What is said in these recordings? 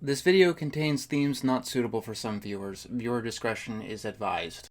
This video contains themes not suitable for some viewers. Viewer discretion is advised.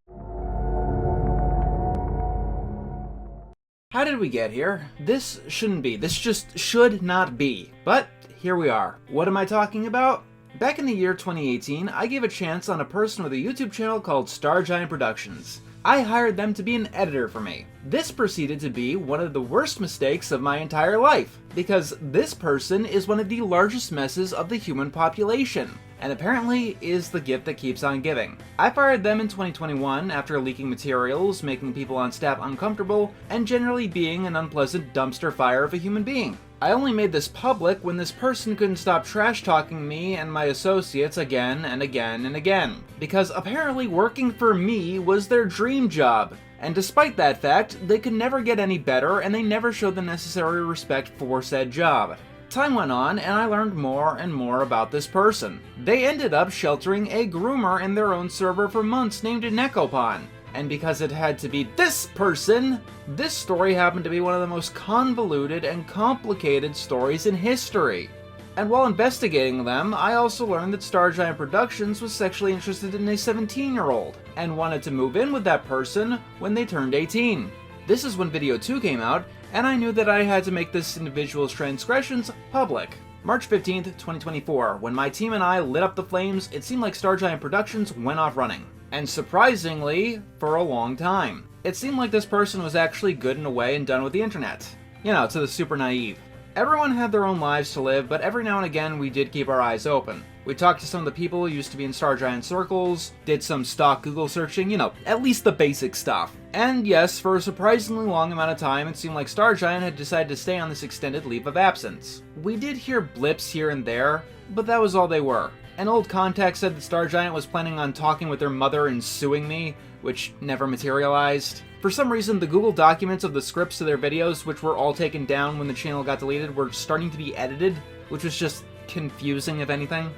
How did we get here? This shouldn't be. This just should not be. But here we are. What am I talking about? Back in the year 2018, I gave a chance on a person with a YouTube channel called Star Giant Productions. I hired them to be an editor for me. This proceeded to be one of the worst mistakes of my entire life, because this person is one of the largest messes of the human population, and apparently is the gift that keeps on giving. I fired them in 2021 after leaking materials, making people on staff uncomfortable, and generally being an unpleasant dumpster fire of a human being. I only made this public when this person couldn't stop trash-talking me and my associates again and again and again, because apparently working for me was their dream job. And despite that fact, they could never get any better and they never showed the necessary respect for said job. Time went on and I learned more and more about this person. They ended up sheltering a groomer in their own server for months named Nekopon. And because it had to be this person, this story happened to be one of the most convoluted and complicated stories in history. And while investigating them, I also learned that Star Giant Productions was sexually interested in a 17-year-old, and wanted to move in with that person when they turned 18. This is when Video 2 came out, and I knew that I had to make this individual's transgressions public. March 15th, 2024, when my team and I lit up the flames, it seemed like Star Giant Productions went off running. And surprisingly, for a long time. It seemed like this person was actually good in a way and done with the internet. You know, to the super naive. Everyone had their own lives to live, but every now and again we did keep our eyes open. We talked to some of the people who used to be in Star Giant circles, did some stock Google searching, you know, at least the basic stuff. And yes, for a surprisingly long amount of time, it seemed like Star Giant had decided to stay on this extended leave of absence. We did hear blips here and there, but that was all they were. An old contact said that Star Giant was planning on talking with their mother and suing me, which never materialized. For some reason, the Google documents of the scripts to their videos, which were all taken down when the channel got deleted, were starting to be edited, which was just confusing if anything.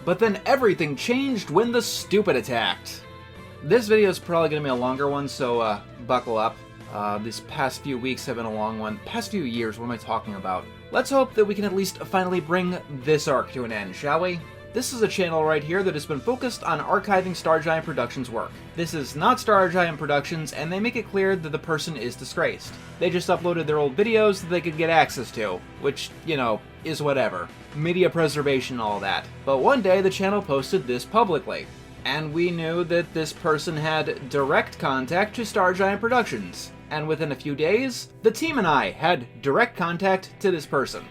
But then everything changed when the stupid attacked. This video is probably going to be a longer one, so buckle up. These past few weeks have been a long one. Past few years, what am I talking about? Let's hope that we can at least finally bring this arc to an end, shall we? This is a channel right here that has been focused on archiving Star Giant Productions' work. This is not Star Giant Productions, and they make it clear that the person is disgraced. They just uploaded their old videos that they could get access to, which, you know, is whatever. Media preservation, all that. But one day the channel posted this publicly, and we knew that this person had direct contact to Star Giant Productions. And within a few days, the team and I had direct contact to this person.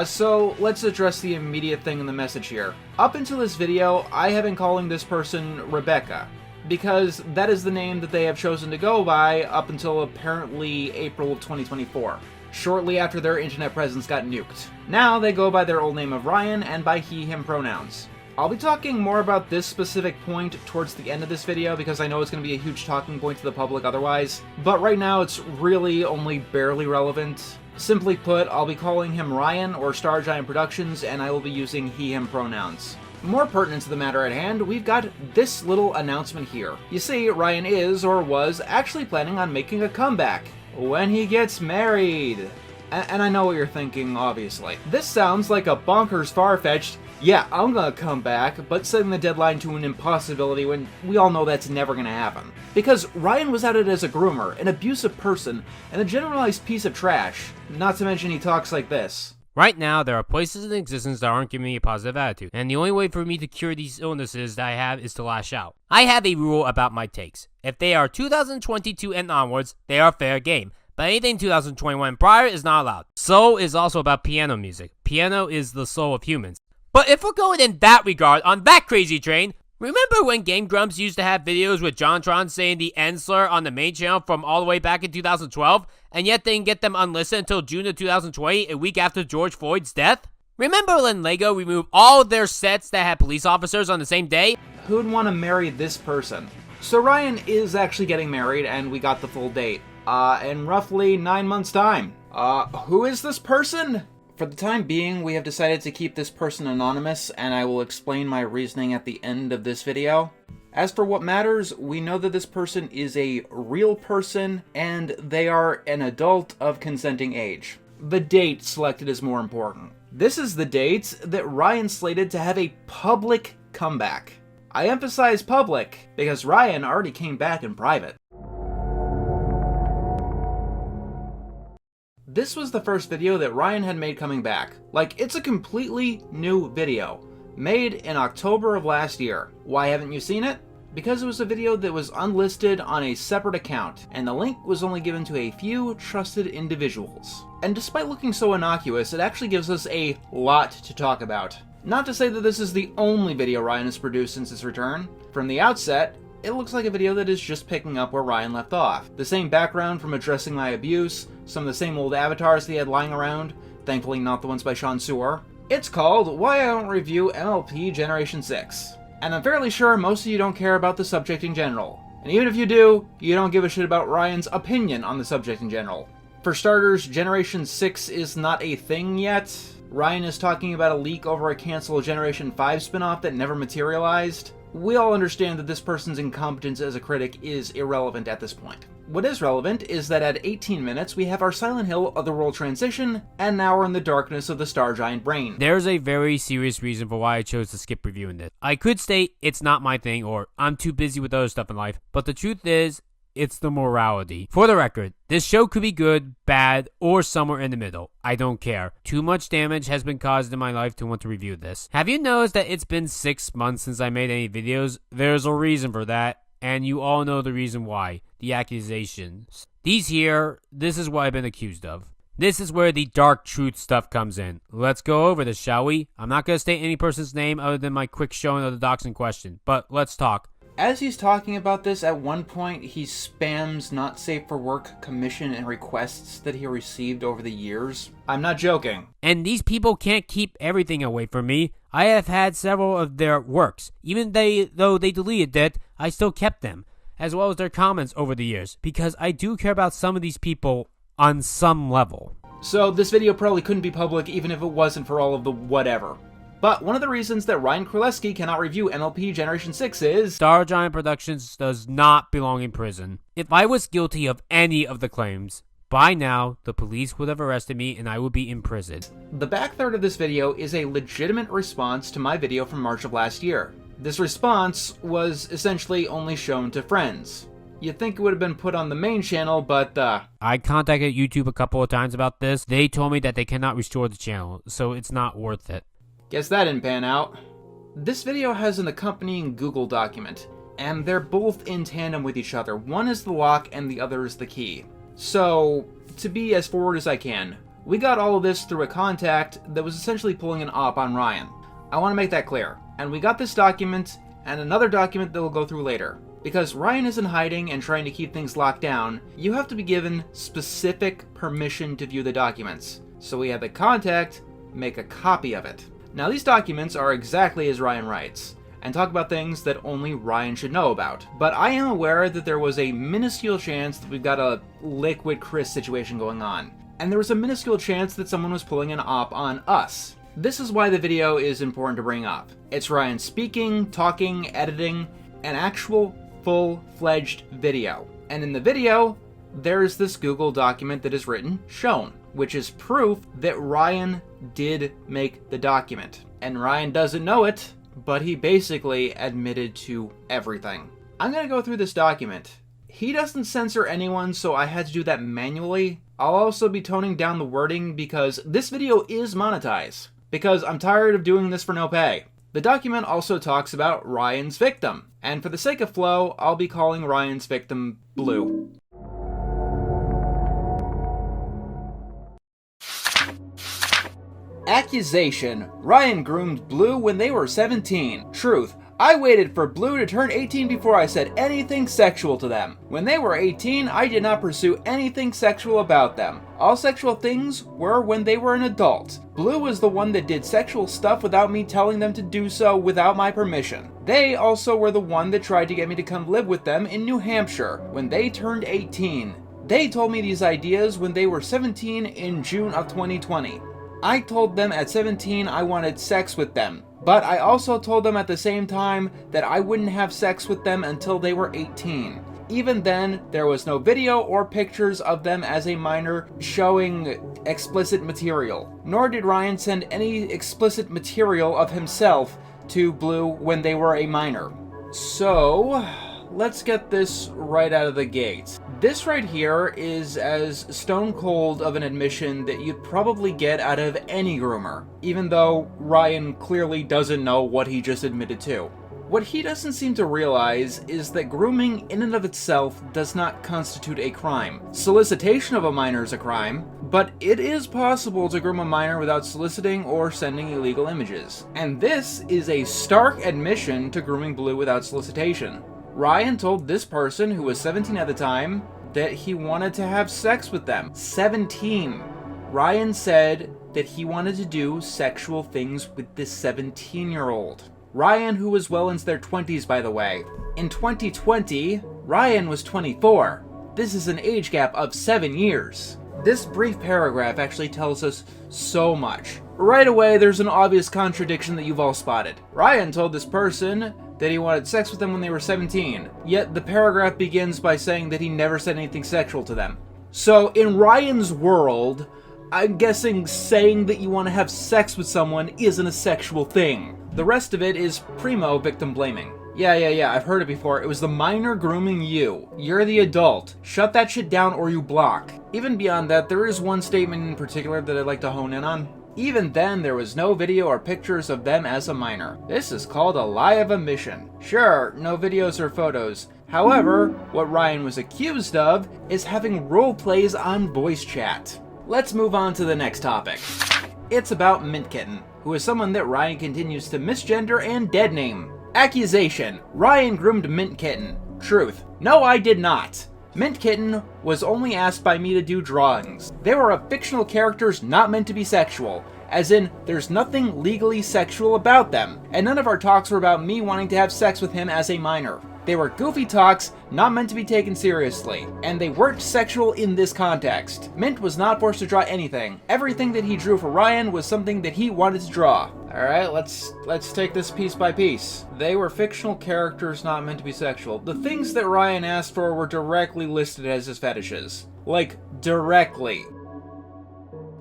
So let's address the immediate thing in the message here. Up until this video, I have been calling this person Rebecca, because that is the name that they have chosen to go by up until apparently April of 2024, shortly after their internet presence got nuked. Now they go by their old name of Ryan and by he/him pronouns. I'll be talking more about this specific point towards the end of this video because I know it's going to be a huge talking point to the public otherwise, but right now it's really only barely relevant. Simply put, I'll be calling him Ryan or Star Giant Productions, and I will be using he/him pronouns. More pertinent to the matter at hand, we've got this little announcement here. You see, Ryan is, or was, actually planning on making a comeback when he gets married. And I know what you're thinking, obviously. This sounds like a bonkers far-fetched, yeah, I'm gonna come back, but setting the deadline to an impossibility when we all know that's never gonna happen. Because Ryan was outed as a groomer, an abusive person, and a generalized piece of trash. Not to mention he talks like this. Right now, there are places in existence that aren't giving me a positive attitude, and the only way for me to cure these illnesses that I have is to lash out. I have a rule about my takes. If they are 2022 and onwards, they are fair game. But anything 2021 and prior is not allowed. Soul is also about piano music. Piano is the soul of humans. But if we're going in that regard, on that crazy train, remember when Game Grumps used to have videos with JonTron saying the N slur on the main channel from all the way back in 2012, and yet they didn't get them unlisted until June of 2020, a week after George Floyd's death? Remember when LEGO removed all of their sets that had police officers on the same day? Who'd want to marry this person? So Ryan is actually getting married, and we got the full date. In roughly 9 months' time. Who is this person? For the time being, we have decided to keep this person anonymous, and I will explain my reasoning at the end of this video. As for what matters, we know that this person is a real person, and they are an adult of consenting age. The date selected is more important. This is the date that Ryan slated to have a public comeback. I emphasize public because Ryan already came back in private. This was the first video that Ryan had made coming back. Like, it's a completely new video, made in October of last year. Why haven't you seen it? Because it was a video that was unlisted on a separate account, and the link was only given to a few trusted individuals. And despite looking so innocuous, it actually gives us a lot to talk about. Not to say that this is the only video Ryan has produced since his return. From the outset, it looks like a video that is just picking up where Ryan left off. The same background from Addressing My Abuse, some of the same old avatars that he had lying around, thankfully not the ones by Sean Sewer. It's called Why I Don't Review MLP Generation 6. And I'm fairly sure most of you don't care about the subject in general. And even if you do, you don't give a shit about Ryan's opinion on the subject in general. For starters, Generation 6 is not a thing yet. Ryan is talking about a leak over a canceled Generation 5 spinoff that never materialized. We all understand that this person's incompetence as a critic is irrelevant at this point. What is relevant is that at 18 minutes, we have our Silent Hill Otherworld transition, and now we're in the darkness of the Star Giant brain. There's a very serious reason for why I chose to skip reviewing this. I could state it's not my thing, or I'm too busy with other stuff in life, but the truth is, it's the morality. For the record, this show could be good, bad, or somewhere in the middle. I don't care. Too much damage has been caused in my life to want to review this. Have you noticed that it's been 6 months since I made any videos? There's a reason for that, and you all know the reason why. The accusations. This is what I've been accused of. This is where the dark truth stuff comes in. Let's go over this, shall we? I'm not going to state any person's name other than my quick showing of the docs in question, but let's talk. As he's talking about this, at one point he spams not safe for work commission and requests that he received over the years. I'm not joking. And these people can't keep everything away from me. I have had several of their works. Even though they deleted it, I still kept them, as well as their comments over the years, because I do care about some of these people on some level. So this video probably couldn't be public even if it wasn't for all of the whatever. But one of the reasons that Ryan Królewski cannot review MLP Generation 6 is Star Giant Productions does not belong in prison. If I was guilty of any of the claims, by now the police would have arrested me and I would be in prison. The back third of this video is a legitimate response to my video from March of last year. This response was essentially only shown to friends. You'd think it would have been put on the main channel, but I contacted YouTube a couple of times about this. They told me that they cannot restore the channel, so it's not worth it. Guess that didn't pan out. This video has an accompanying Google document, and they're both in tandem with each other. One is the lock and the other is the key. So, to be as forward as I can, we got all of this through a contact that was essentially pulling an op on Ryan. I want to make that clear. And we got this document and another document that we'll go through later. Because Ryan is in hiding and trying to keep things locked down, you have to be given specific permission to view the documents. So we had the contact make a copy of it. Now these documents are exactly as Ryan writes, and talk about things that only Ryan should know about. But I am aware that there was a minuscule chance that we've got a Liquid Chris situation going on. And there was a minuscule chance that someone was pulling an op on us. This is why the video is important to bring up. It's Ryan speaking, talking, editing, an actual full-fledged video. And in the video, there's this Google document that is written, shown, which is proof that Ryan did make the document. And Ryan doesn't know it, but he basically admitted to everything. I'm gonna go through this document. He doesn't censor anyone, so I had to do that manually. I'll also be toning down the wording because this video is monetized. Because I'm tired of doing this for no pay. The document also talks about Ryan's victim. And for the sake of flow, I'll be calling Ryan's victim Blue. Accusation. Ryan groomed Blue when they were 17. Truth. I waited for Blue to turn 18 before I said anything sexual to them. When they were 18, I did not pursue anything sexual about them. All sexual things were when they were an adult. Blue was the one that did sexual stuff without me telling them to do so without my permission. They also were the one that tried to get me to come live with them in New Hampshire when they turned 18. They told me these ideas when they were 17 in June of 2020. I told them at 17 I wanted sex with them. But I also told them at the same time that I wouldn't have sex with them until they were 18. Even then, there was no video or pictures of them as a minor showing explicit material, nor did Ryan send any explicit material of himself to Blue when they were a minor. So, let's get this right out of the gate. This right here is as stone cold of an admission that you'd probably get out of any groomer, even though Ryan clearly doesn't know what he just admitted to. What he doesn't seem to realize is that grooming in and of itself does not constitute a crime. Solicitation of a minor is a crime, but it is possible to groom a minor without soliciting or sending illegal images. And this is a stark admission to grooming Blue without solicitation. Ryan told this person, who was 17 at the time, that he wanted to have sex with them. 17! Ryan said that he wanted to do sexual things with this 17-year-old. Ryan, who was well into their 20s, by the way. In 2020, Ryan was 24. This is an age gap of 7 years. This brief paragraph actually tells us so much. Right away, there's an obvious contradiction that you've all spotted. Ryan told this person that he wanted sex with them when they were 17, yet the paragraph begins by saying that he never said anything sexual to them. So, in Ryan's world, I'm guessing saying that you want to have sex with someone isn't a sexual thing. The rest of it is primo victim blaming. Yeah, I've heard it before. It was the minor grooming you. You're the adult. Shut that shit down or you block. Even beyond that, there is one statement in particular that I'd like to hone in on. Even then, there was no video or pictures of them as a minor. This is called a lie of omission. Sure, no videos or photos. However, what Ryan was accused of is having role plays on voice chat. Let's move on to the next topic. It's about Mint Kitten, who is someone that Ryan continues to misgender and deadname. Accusation: Ryan groomed Mint Kitten. Truth: no, I did not. Mint Kitten was only asked by me to do drawings. They were of fictional characters not meant to be sexual, as in, there's nothing legally sexual about them, and none of our talks were about me wanting to have sex with him as a minor. They were goofy talks, not meant to be taken seriously, and they weren't sexual in this context. Mint was not forced to draw anything. Everything that he drew for Ryan was something that he wanted to draw. Alright, let's take this piece by piece. They were fictional characters not meant to be sexual. The things that Ryan asked for were directly listed as his fetishes. Like, directly.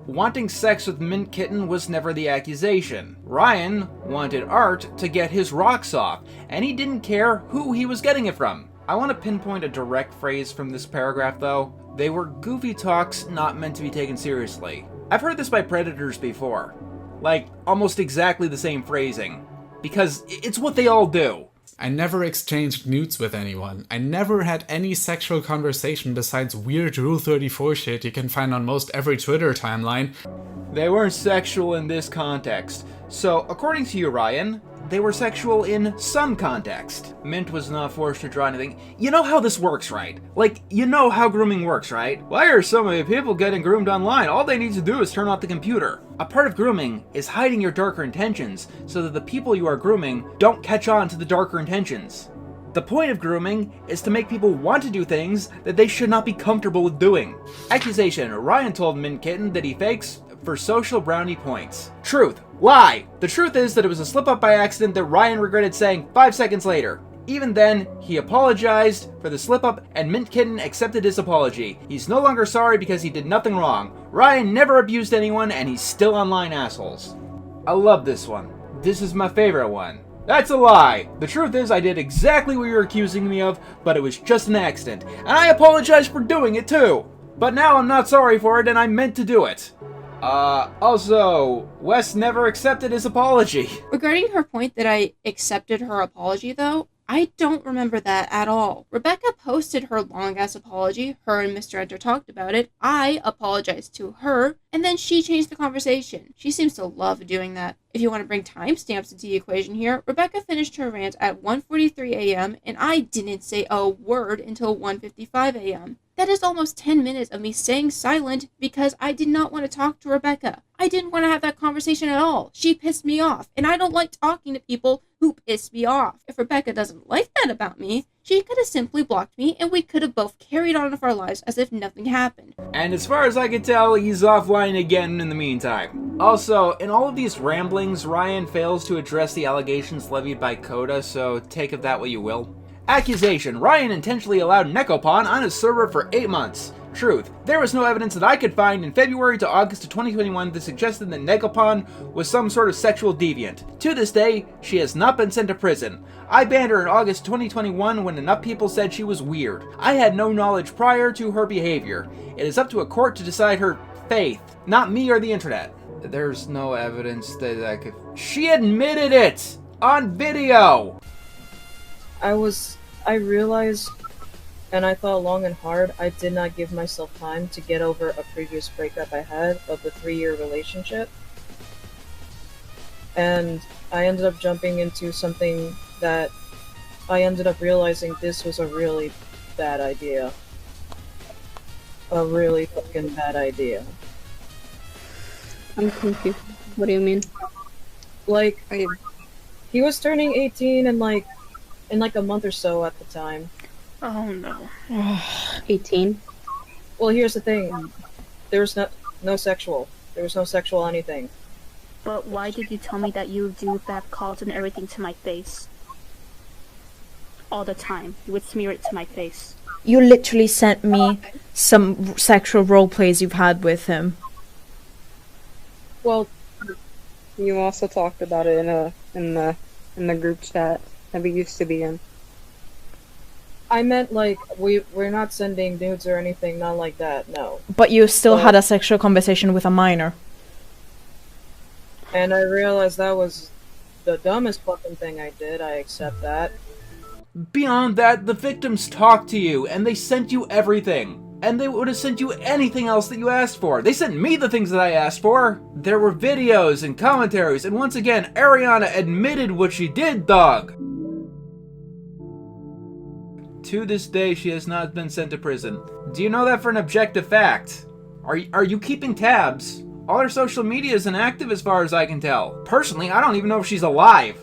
Wanting sex with Mint Kitten was never the accusation. Ryan wanted art to get his rocks off, and he didn't care who he was getting it from. I want to pinpoint a direct phrase from this paragraph though. They were goofy talks not meant to be taken seriously. I've heard this by predators before. Like, almost exactly the same phrasing. Because it's what they all do. I never exchanged nudes with anyone. I never had any sexual conversation besides weird Rule 34 shit you can find on most every Twitter timeline. They weren't sexual in this context. So, according to you, Ryan, they were sexual in some context. Mint was not forced to draw anything. You know how this works, right? Like, you know how grooming works, right? Why are so many people getting groomed online? All they need to do is turn off the computer. A part of grooming is hiding your darker intentions so that the people you are grooming don't catch on to the darker intentions. The point of grooming is to make people want to do things that they should not be comfortable with doing. Accusation: Ryan told Mint Kitten that he fakes for social brownie points. Truth: lie. The truth is that it was a slip-up by accident that Ryan regretted saying 5 seconds later. Even then, he apologized for the slip-up and Mint Kitten accepted his apology. He's no longer sorry because he did nothing wrong. Ryan never abused anyone and he's still online, assholes. I love this one. This is my favorite one. That's a lie. The truth is I did exactly what you're accusing me of, but it was just an accident. And I apologize for doing it too. But now I'm not sorry for it and I meant to do it. Also, Wes never accepted his apology. Regarding her point that I accepted her apology, though, I don't remember that at all. Rebecca posted her long-ass apology. Her and Mr. Enter talked about it. I apologized to her, and then she changed the conversation. She seems to love doing that. If you want to bring timestamps into the equation here, Rebecca finished her rant at 1:43 a.m., and I didn't say a word until 1:55 a.m. That is almost 10 minutes of me staying silent because I did not want to talk to Rebecca. I didn't want to have that conversation at all. She pissed me off, and I don't like talking to people who piss me off. If Rebecca doesn't like that about me, she could have simply blocked me, and we could have both carried on with our lives as if nothing happened. And as far as I can tell, he's offline again in the meantime. Also, in all of these ramblings, Ryan fails to address the allegations levied by Coda, so take of that what you will. Accusation: Ryan intentionally allowed Nekopon on his server for 8 months. Truth. There was no evidence that I could find in February to August of 2021 that suggested that Negapon was some sort of sexual deviant. To this day, she has not been sent to prison. I banned her in August 2021 when enough people said she was weird. I had no knowledge prior to her behavior. It is up to a court to decide her faith, not me or the internet. There's no evidence that I could... She admitted it! On video! I realized, and I thought long and hard, I did not give myself time to get over a previous breakup I had of the 3-year relationship. And I ended up jumping into something that I ended up realizing this was a really bad idea. A really fucking bad idea. I'm confused. What do you mean? Like, he was turning 18 in like a month or so at the time. Oh no. 18? Well, here's the thing. There was no sexual. There was no sexual anything. But why did you tell me that you would do that calls and everything to my face? All the time. You would smear it to my face. You literally sent me some sexual role plays you've had with him. Well, You also talked about it in the group chat that we used to be in. I meant like we're not sending nudes or anything, not like that. No. But you still had a sexual conversation with a minor. And I realized that was the dumbest fucking thing I did. I accept that. Beyond that, the victims talked to you, and they sent you everything. And they would have sent you anything else that you asked for. They sent me the things that I asked for. There were videos and commentaries, and once again, Ariana admitted what she did, dog. To this day, she has not been sent to prison. Do you know that for an objective fact? Are you keeping tabs? All her social media is inactive as far as I can tell. Personally, I don't even know if she's alive.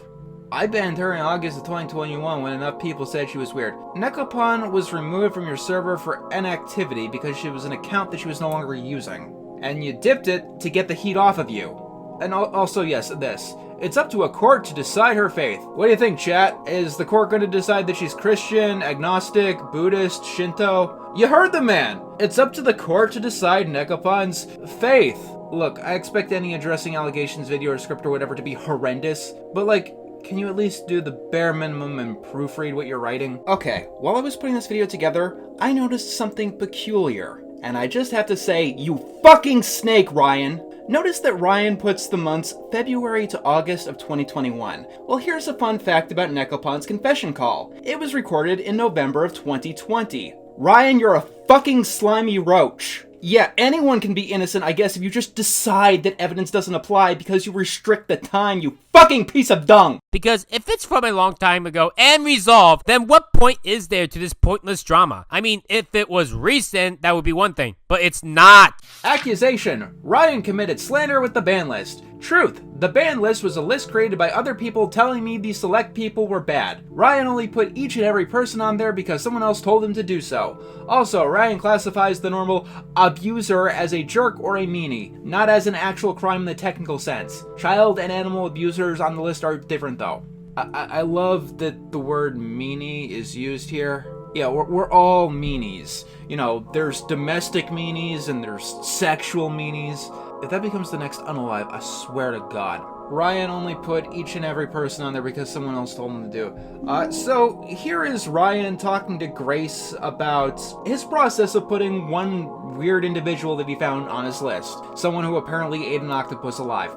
I banned her in August of 2021 when enough people said she was weird. Nekopon was removed from your server for inactivity because she was an account that she was no longer using. And you dipped it to get the heat off of you. And also, yes, this. It's up to a court to decide her faith. What do you think, chat? Is the court going to decide that she's Christian, agnostic, Buddhist, Shinto? You heard the man! It's up to the court to decide Nekopon's faith. Look, I expect any addressing allegations video or script or whatever to be horrendous, but like, can you at least do the bare minimum and proofread what you're writing? Okay, while I was putting this video together, I noticed something peculiar. And I just have to say, you fucking snake, Ryan! Notice that Ryan puts the months February to August of 2021. Well, here's a fun fact about Nekopon's confession call. It was recorded in November of 2020. Ryan, you're a fucking slimy roach. Yeah, anyone can be innocent, I guess, if you just decide that evidence doesn't apply because you restrict the time, you fucking piece of dung! Because if it's from a long time ago and resolved, then what point is there to this pointless drama? I mean, if it was recent, that would be one thing, but it's not! Accusation. Ryan committed slander with the ban list. Truth. The ban list was a list created by other people telling me these select people were bad. Ryan only put each and every person on there because someone else told him to do so. Also, Ryan classifies the normal abuser as a jerk or a meanie, not as an actual crime in the technical sense. Child and animal abusers on the list are different though. I love that the word meanie is used here. Yeah, we're all meanies. You know, there's domestic meanies and there's sexual meanies. If that becomes the next Unalive, I swear to God. Ryan only put each and every person on there because someone else told him to do. So here is Ryan talking to Grace about his process of putting one weird individual that he found on his list. Someone who apparently ate an octopus alive.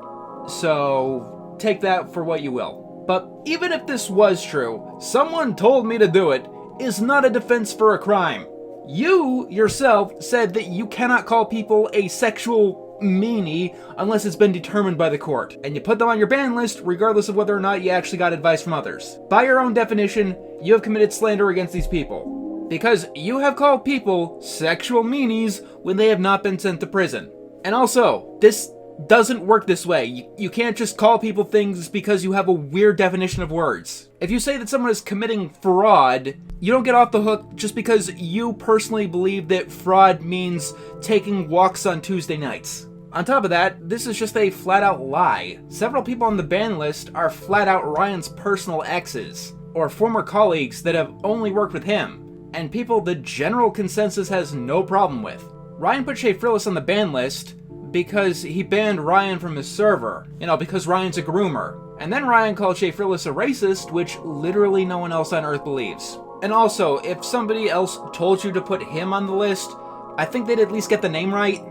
So take that for what you will. But even if this was true, someone told me to do it is not a defense for a crime. You yourself said that you cannot call people a sexual meanie unless it's been determined by the court, and you put them on your ban list regardless of whether or not you actually got advice from others. By your own definition, you have committed slander against these people, because you have called people sexual meanies when they have not been sent to prison. And also, this doesn't work this way. You can't just call people things because you have a weird definition of words. If you say that someone is committing fraud, you don't get off the hook just because you personally believe that fraud means taking walks on Tuesday nights. On top of that, this is just a flat-out lie. Several people on the ban list are flat-out Ryan's personal exes, or former colleagues that have only worked with him, and people the general consensus has no problem with. Ryan put Shea Frillis on the ban list because he banned Ryan from his server. Because Ryan's a groomer. And then Ryan called Shea Frillis a racist, which literally no one else on Earth believes. And also, if somebody else told you to put him on the list, I think they'd at least get the name right.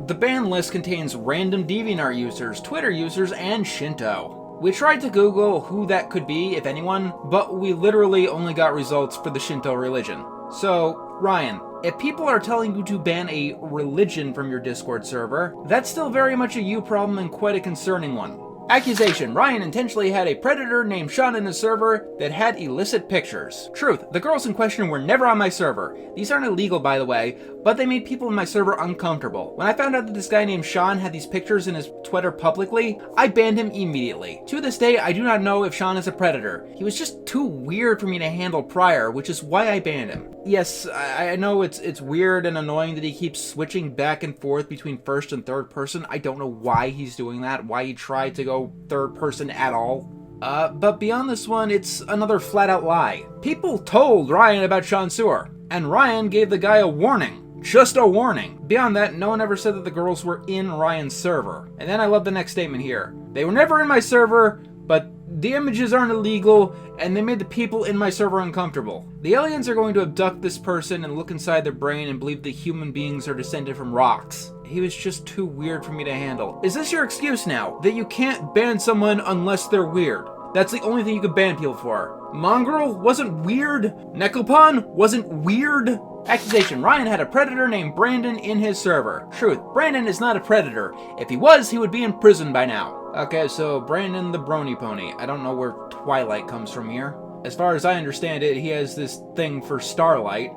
The ban list contains random DeviantArt users, Twitter users, and Shinto. We tried to Google who that could be, if anyone, but we literally only got results for the Shinto religion. So, Ryan, if people are telling you to ban a religion from your Discord server, that's still very much a you problem and quite a concerning one. Accusation: Ryan intentionally had a predator named Sean in his server that had illicit pictures. Truth: the girls in question were never on my server. These aren't illegal, by the way, but they made people in my server uncomfortable. When I found out that this guy named Sean had these pictures in his Twitter publicly, I banned him immediately. To this day, I do not know if Sean is a predator. He was just too weird for me to handle prior, which is why I banned him. Yes, I know it's weird and annoying that he keeps switching back and forth between first and third person. I don't know why he's doing that, why he tried to go third person at all. But beyond this one, it's another flat out lie. People told Ryan about Sean Sewer, and Ryan gave the guy a warning. Just a warning. Beyond that, no one ever said that the girls were in Ryan's server. And then I love the next statement here. They were never in my server, but the images aren't illegal, and they made the people in my server uncomfortable. The aliens are going to abduct this person and look inside their brain and believe that human beings are descended from rocks. He was just too weird for me to handle. Is this your excuse now? That you can't ban someone unless they're weird? That's the only thing you could ban people for. Mongrel wasn't weird. Necopon wasn't weird. Accusation: Ryan had a predator named Brandon in his server. Truth: Brandon is not a predator. If he was, he would be in prison by now. Okay, so Brandon the Brony Pony. I don't know where Twilight comes from here. As far as I understand it, he has this thing for Starlight,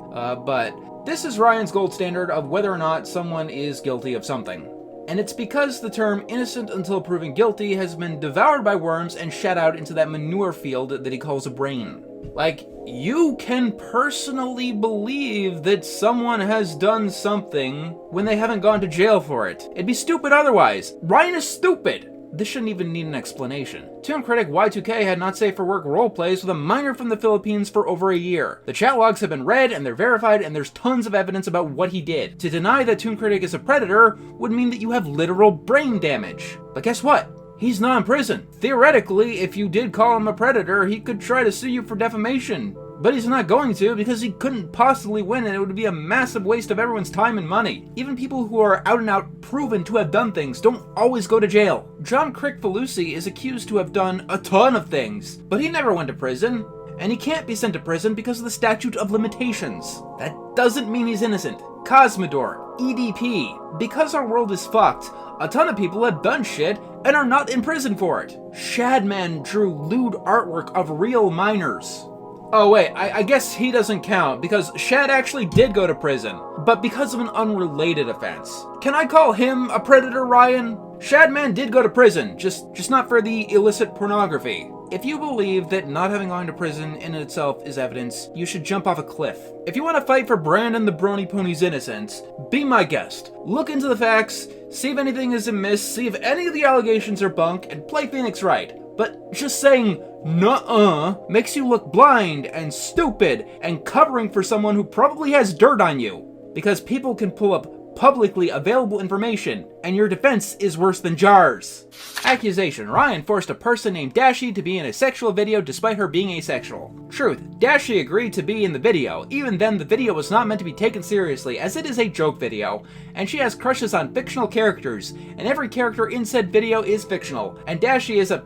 but this is Ryan's gold standard of whether or not someone is guilty of something. And it's because the term innocent until proven guilty has been devoured by worms and shat out into that manure field that he calls a brain. Like, you can personally believe that someone has done something when they haven't gone to jail for it. It'd be stupid otherwise. Ryan is stupid. This shouldn't even need an explanation. Toon Critic Y2K had not safe for work roleplays with a minor from the Philippines for over a year. The chat logs have been read and they're verified, and there's tons of evidence about what he did. To deny that Toon Critic is a predator would mean that you have literal brain damage. But guess what? He's not in prison. Theoretically, if you did call him a predator, he could try to sue you for defamation. But he's not going to, because he couldn't possibly win, and it would be a massive waste of everyone's time and money. Even people who are out and out proven to have done things don't always go to jail. John Crick Falusi is accused to have done a ton of things, but he never went to prison. And he can't be sent to prison because of the statute of limitations. That doesn't mean he's innocent. Cosmodor, EDP. Because our world is fucked, a ton of people have done shit and are not in prison for it. Shadman drew lewd artwork of real minors. Oh wait, I guess he doesn't count, because Shad actually did go to prison, but because of an unrelated offense. Can I call him a predator, Ryan? Shadman did go to prison, just not for the illicit pornography. If you believe that not having gone to prison in itself is evidence, you should jump off a cliff. If you want to fight for Brandon the Brony Pony's innocence, be my guest. Look into the facts, see if anything is amiss, see if any of the allegations are bunk, and play Phoenix right. But just saying nuh-uh makes you look blind and stupid and covering for someone who probably has dirt on you. Because people can pull up publicly available information, and your defense is worse than jars. Accusation: Ryan forced a person named Dashi to be in a sexual video despite her being asexual. Truth: Dashi agreed to be in the video. Even then, the video was not meant to be taken seriously, as it is a joke video, and she has crushes on fictional characters, and every character in said video is fictional, and Dashi is a...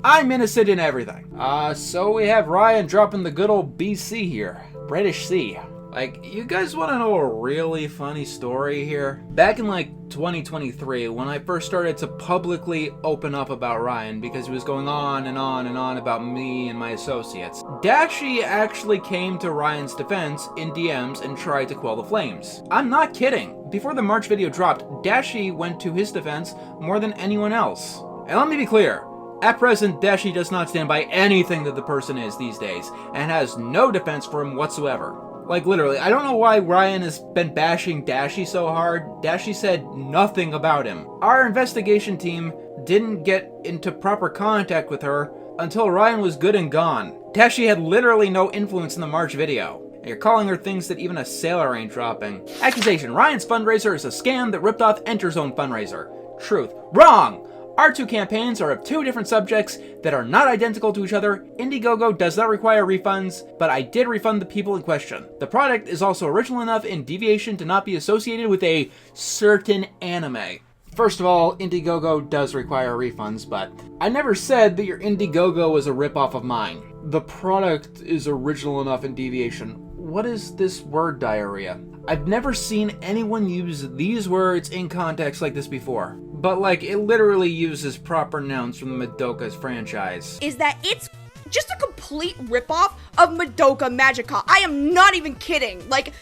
I'm innocent in everything. So we have Ryan dropping the good old BC here. British Sea. Like, you guys want to know a really funny story here? Back in like 2023, when I first started to publicly open up about Ryan because he was going on and on and on about me and my associates, Dashi actually came to Ryan's defense in DMs and tried to quell the flames. I'm not kidding. Before the March video dropped, Dashi went to his defense more than anyone else. And let me be clear. At present, Dashi does not stand by anything that the person is these days, and has no defense for him whatsoever. Like, literally, I don't know why Ryan has been bashing Dashi so hard. Dashi said nothing about him. Our investigation team didn't get into proper contact with her until Ryan was good and gone. Dashi had literally no influence in the March video. And you're calling her things that even a sailor ain't dropping. Accusation, Ryan's fundraiser is a scam that ripped off Enterzone fundraiser. Truth, wrong! Our two campaigns are of two different subjects that are not identical to each other. Indiegogo does not require refunds, but I did refund the people in question. The product is also original enough in deviation to not be associated with a certain anime. First of all, Indiegogo does require refunds, but I never said that your Indiegogo was a ripoff of mine. The product is original enough in deviation. What is this word diarrhea? I've never seen anyone use these words in context like this before. But like, it literally uses proper nouns from the Madoka's franchise. Is that it's just a complete ripoff of Madoka Magica. I am not even kidding. Like,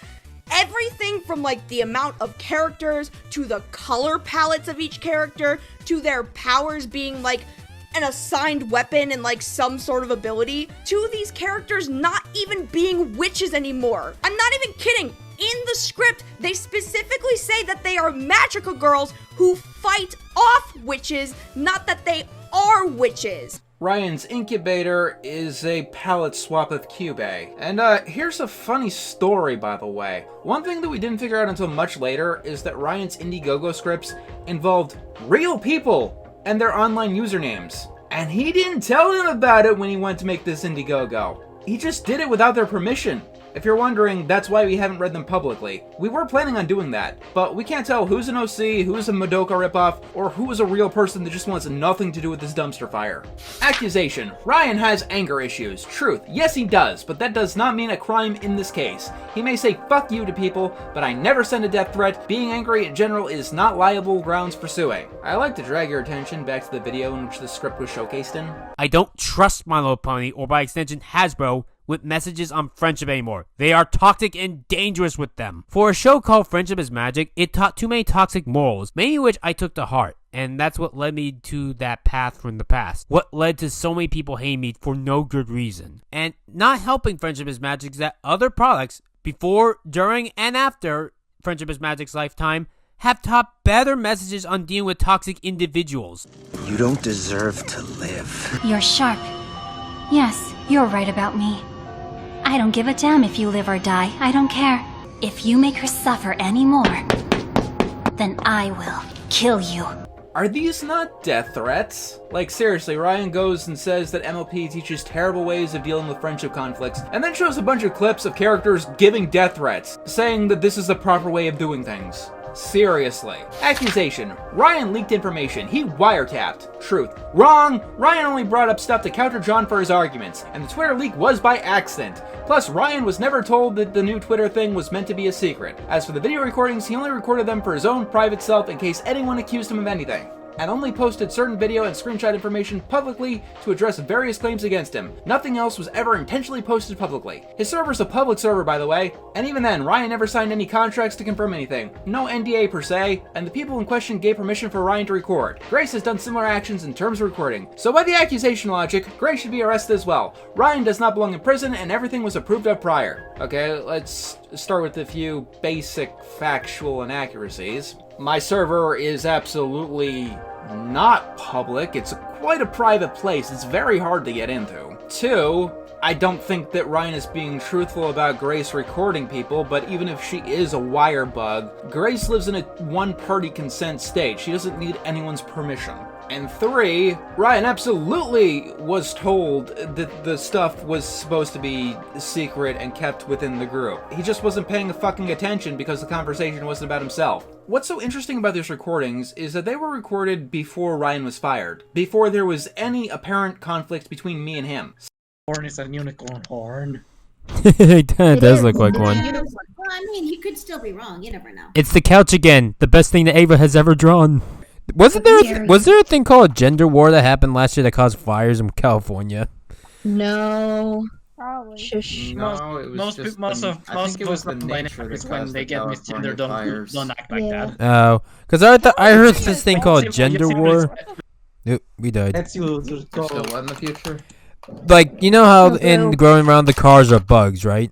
everything from like the amount of characters to the color palettes of each character to their powers being like an assigned weapon and like some sort of ability to these characters not even being witches anymore. I'm not even kidding. In the script, they specifically say that they are magical girls who fight off witches, not that they are witches. Ryan's incubator is a palette swap of Kyubey. And here's a funny story, by the way. One thing that we didn't figure out until much later is that Ryan's Indiegogo scripts involved real people and their online usernames. And he didn't tell them about it when he went to make this Indiegogo. He just did it without their permission. If you're wondering, that's why we haven't read them publicly. We were planning on doing that, but we can't tell who's an OC, who's a Madoka ripoff, or who is a real person that just wants nothing to do with this dumpster fire. Accusation, Ryan has anger issues. Truth, yes he does, but that does not mean a crime in this case. He may say fuck you to people, but I never send a death threat. Being angry in general is not liable grounds for suing. I like to drag your attention back to the video in which the script was showcased in. I don't trust My Little Pony, or by extension Hasbro, with messages on friendship anymore. They are toxic and dangerous with them. For a show called Friendship is Magic, it taught too many toxic morals, many of which I took to heart. And that's what led me to that path from the past. What led to so many people hating me for no good reason. And not helping Friendship is Magic is that other products, before, during, and after Friendship is Magic's lifetime, have taught better messages on dealing with toxic individuals. You don't deserve to live. You're sharp. Yes, you're right about me. I don't give a damn if you live or die. I don't care. If you make her suffer anymore, then I will kill you. Are these not death threats? Like seriously, Ryan goes and says that MLP teaches terrible ways of dealing with friendship conflicts, and then shows a bunch of clips of characters giving death threats, saying that this is the proper way of doing things. Seriously. Accusation, Ryan leaked information. He wiretapped. Truth, wrong. Ryan only brought up stuff to counter John for his arguments, and the Twitter leak was by accident. Plus, Ryan was never told that the new Twitter thing was meant to be a secret. As for the video recordings, he only recorded them for his own private self in case anyone accused him of anything, and only posted certain video and screenshot information publicly to address various claims against him. Nothing else was ever intentionally posted publicly. His server's a public server, by the way, and even then, Ryan never signed any contracts to confirm anything. No NDA per se, and the people in question gave permission for Ryan to record. Grace has done similar actions in terms of recording. So by the accusation logic, Grace should be arrested as well. Ryan does not belong in prison, and everything was approved of prior. Okay, let's start with a few basic factual inaccuracies. My server is absolutely not public. It's quite a private place. It's very hard to get into. 2, I don't think that Ryan is being truthful about Grace recording people, but even if she is a wire bug, Grace lives in a one-party consent state. She doesn't need anyone's permission. And 3, Ryan absolutely was told that the stuff was supposed to be secret and kept within the group. He just wasn't paying fucking attention because the conversation wasn't about himself. What's so interesting about these recordings is that they were recorded before Ryan was fired, before there was any apparent conflict between me and him. Horn is a unicorn horn. It does look like one. Well, I mean, you could still be wrong. You never know. It's the couch again, the best thing that Ava has ever drawn. Was there a thing called gender war that happened last year that caused fires in California? No. Probably. Shush. No, it was most of the nature when they get misgendered, don't act like that. Oh, because I heard this thing called gender war. Nope, we died. That's you. Still in the future? Like, you know how in growing around the cars are bugs, right?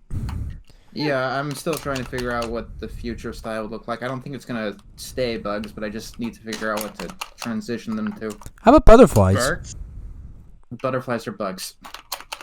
Yeah, I'm still trying to figure out what the future style would look like. I don't think it's gonna stay bugs, but I just need to figure out what to transition them to. How about butterflies? Birds? Butterflies are bugs.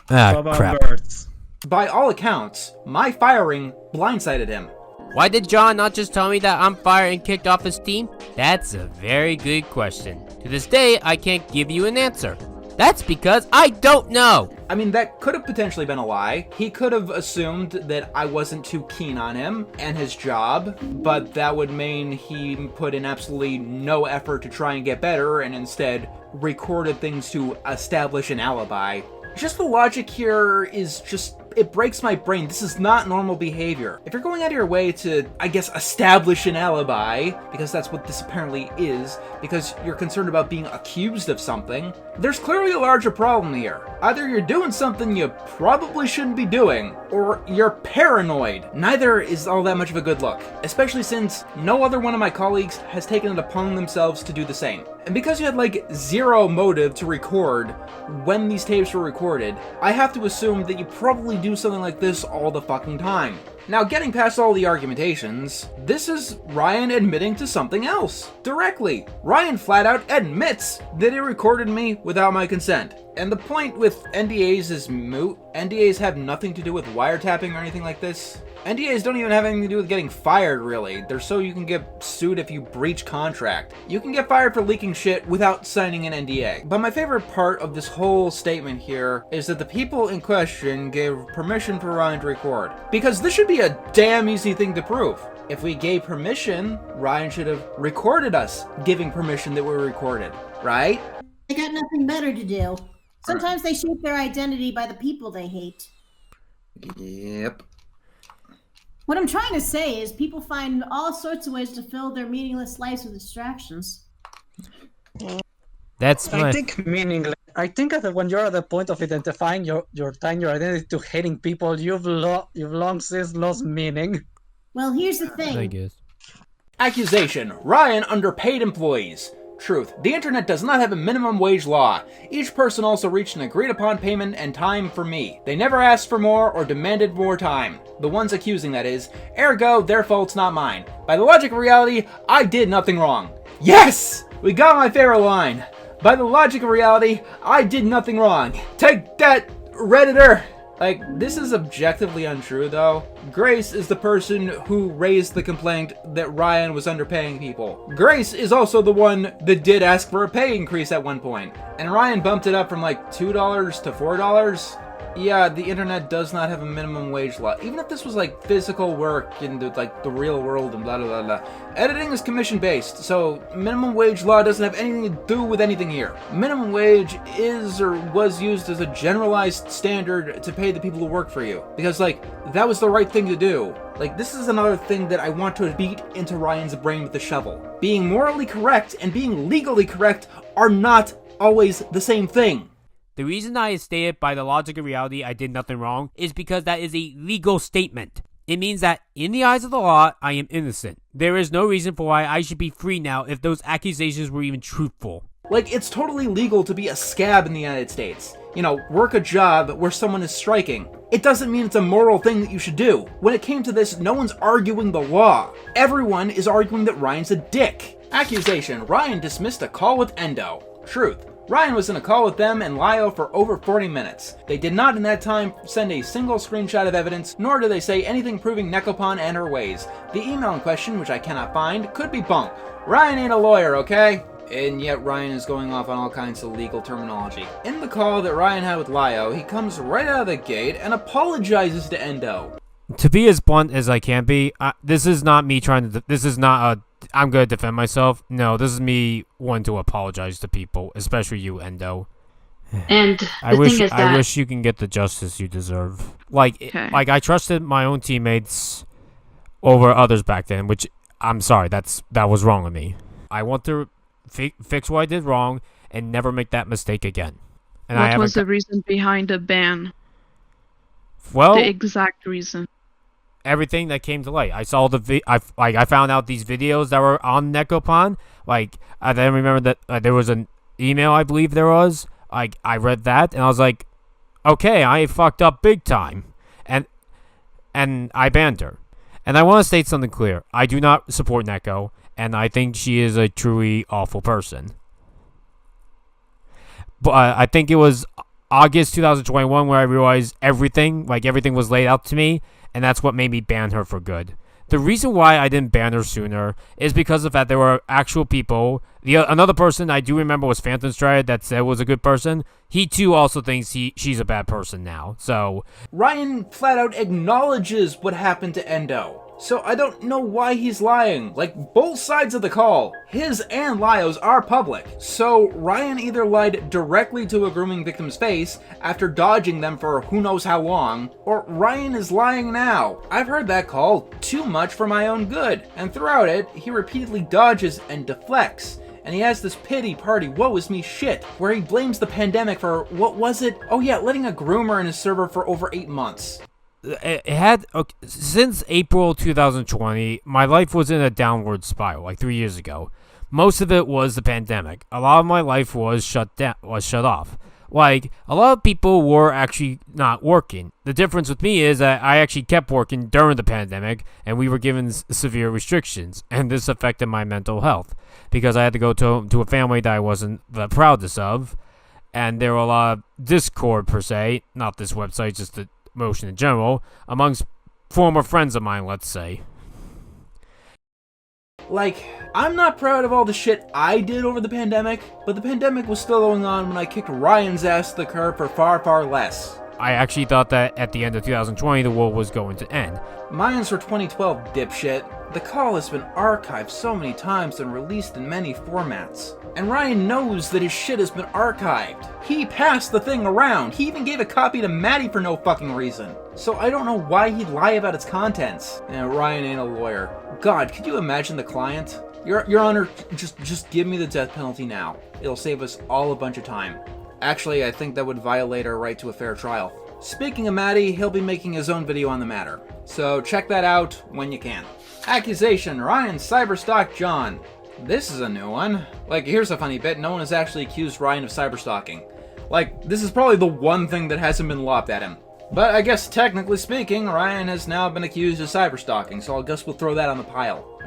Ah, What about crap. birds? by all accounts, my firing blindsided him. Why did John not just tell me that I'm fired and kicked off his team? That's a very good question. To this day, I can't give you an answer. That's because I don't know. I mean, that could have potentially been a lie. He could have assumed that I wasn't too keen on him and his job, but that would mean he put in absolutely no effort to try and get better and instead recorded things to establish an alibi. Just the logic here is just, it breaks my brain. This is not normal behavior. If you're going out of your way to, I guess, establish an alibi, because that's what this apparently is, because you're concerned about being accused of something, there's clearly a larger problem here. Either you're doing something you probably shouldn't be doing, or you're paranoid. Neither is all that much of a good look, especially since no other one of my colleagues has taken it upon themselves to do the same. And because you had like zero motive to record when these tapes were recorded, I have to assume that you probably do something like this all the fucking time. Now, getting past all the argumentations, this is Ryan admitting to something else. Directly. Ryan flat out admits that he recorded me without my consent. And the point with NDAs is moot. NDAs have nothing to do with wiretapping or anything like this. NDAs don't even have anything to do with getting fired, really. They're so you can get sued if you breach contract. You can get fired for leaking shit without signing an NDA. But my favorite part of this whole statement here is that the people in question gave permission for Ryan to record. Because this should be a damn easy thing to prove. If we gave permission, Ryan should have recorded us giving permission that we were recorded, right? They got nothing better to do. Sometimes they shape their identity by the people they hate. Yep. What I'm trying to say is people find all sorts of ways to fill their meaningless lives with distractions. That's I think meaningless. I think that when you're at the point of identifying your identity to hating people, you've long since lost meaning. Well, here's the thing. I guess. Accusation: Ryan underpaid employees. Truth: the internet does not have a minimum wage law. Each person also reached an agreed upon payment and time for me. They never asked for more or demanded more time. The ones accusing, that is. Ergo, their fault's not mine. By the logic of reality, I did nothing wrong. Yes! We got my favorite line. By the logic of reality, I did nothing wrong. Take that, Redditor! Like, this is objectively untrue, though. Grace is the person who raised the complaint that Ryan was underpaying people. Grace is also the one that did ask for a pay increase at one point. And Ryan bumped it up from like $2 to $4. Yeah, the internet does not have a minimum wage law. Even if this was like physical work in the real world and blah blah blah. Editing is commission based, so minimum wage law doesn't have anything to do with anything here. Minimum wage is or was used as a generalized standard to pay the people who work for you. Because like, that was the right thing to do. Like, this is another thing that I want to beat into Ryan's brain with the shovel. Being morally correct and being legally correct are not always the same thing. The reason I stated by the logic of reality I did nothing wrong is because that is a legal statement. It means that in the eyes of the law, I am innocent. There is no reason for why I should be free now if those accusations were even truthful. Like, it's totally legal to be a scab in the United States. You know, work a job where someone is striking. It doesn't mean it's a moral thing that you should do. When it came to this, no one's arguing the law. Everyone is arguing that Ryan's a dick. Accusation: Ryan dismissed a call with Endo. Truth: Ryan was in a call with them and Lio for over 40 minutes. They did not in that time send a single screenshot of evidence, nor did they say anything proving Nekopon and her ways. The email in question, which I cannot find, could be bunk. Ryan ain't a lawyer, okay? And yet Ryan is going off on all kinds of legal terminology. In the call that Ryan had with Lio, he comes right out of the gate and apologizes to Endo. To be as blunt as I can be, this is not me trying to... This is not a... I'm going to defend myself. No, this is me wanting to apologize to people, especially you, Endo. And I wish you can get the justice you deserve. Like I trusted my own teammates over others back then, which I'm sorry, that was wrong of me. I want to fix what I did wrong and never make that mistake again. And what was the reason behind the ban? Well, the exact reason. Everything that came to light. I saw I found out these videos that were on Nekopon. Like, I then remember that there was an email, I believe there was. I read that and I was like, okay, I fucked up big time, and I banned her. And I want to state something clear: I do not support Neko, and I think she is a truly awful person. But I think it was August 2021 where I realized everything was laid out to me, and that's what made me ban her for good. The reason why I didn't ban her sooner is because of that there were actual people. Another person I do remember was Phantom Stride that said was a good person. He too also thinks she's a bad person now. So Ryan flat out acknowledges what happened to Endo. So I don't know why he's lying. Like, both sides of the call, his and Lyo's, are public. So Ryan either lied directly to a grooming victim's face after dodging them for who knows how long, or Ryan is lying now. I've heard that call too much for my own good, and throughout it, he repeatedly dodges and deflects. And he has this pity party woe is me shit, where he blames the pandemic for, what was it? Oh yeah, letting a groomer in his server for over 8 months. Since April 2020, my life was in a downward spiral, like 3 years ago. Most of it was the pandemic. A lot of my life was shut off. Like, a lot of people were actually not working. The difference with me is that I actually kept working during the pandemic, and we were given severe restrictions, and this affected my mental health, because I had to go to a family that I wasn't the proudest of, and there were a lot of discord, per se, not this website, just the motion in general, amongst former friends of mine, let's say. Like, I'm not proud of all the shit I did over the pandemic, but the pandemic was still going on when I kicked Ryan's ass to the curb for far, far less. I actually thought that at the end of 2020, the world was going to end. Mine's for 2012, dipshit. The call has been archived so many times and released in many formats. And Ryan knows that his shit has been archived. He passed the thing around. He even gave a copy to Maddie for no fucking reason. So I don't know why he'd lie about its contents. And Ryan ain't a lawyer. God, could you imagine the client? Your Honor, just give me the death penalty now. It'll save us all a bunch of time. Actually, I think that would violate our right to a fair trial. Speaking of Maddie, he'll be making his own video on the matter. So check that out when you can. Accusation, Ryan cyberstalked John. This is a new one. Like, here's a funny bit, no one has actually accused Ryan of cyberstalking. Like, this is probably the one thing that hasn't been lobbed at him. But I guess technically speaking, Ryan has now been accused of cyberstalking, so I guess we'll throw that on the pile.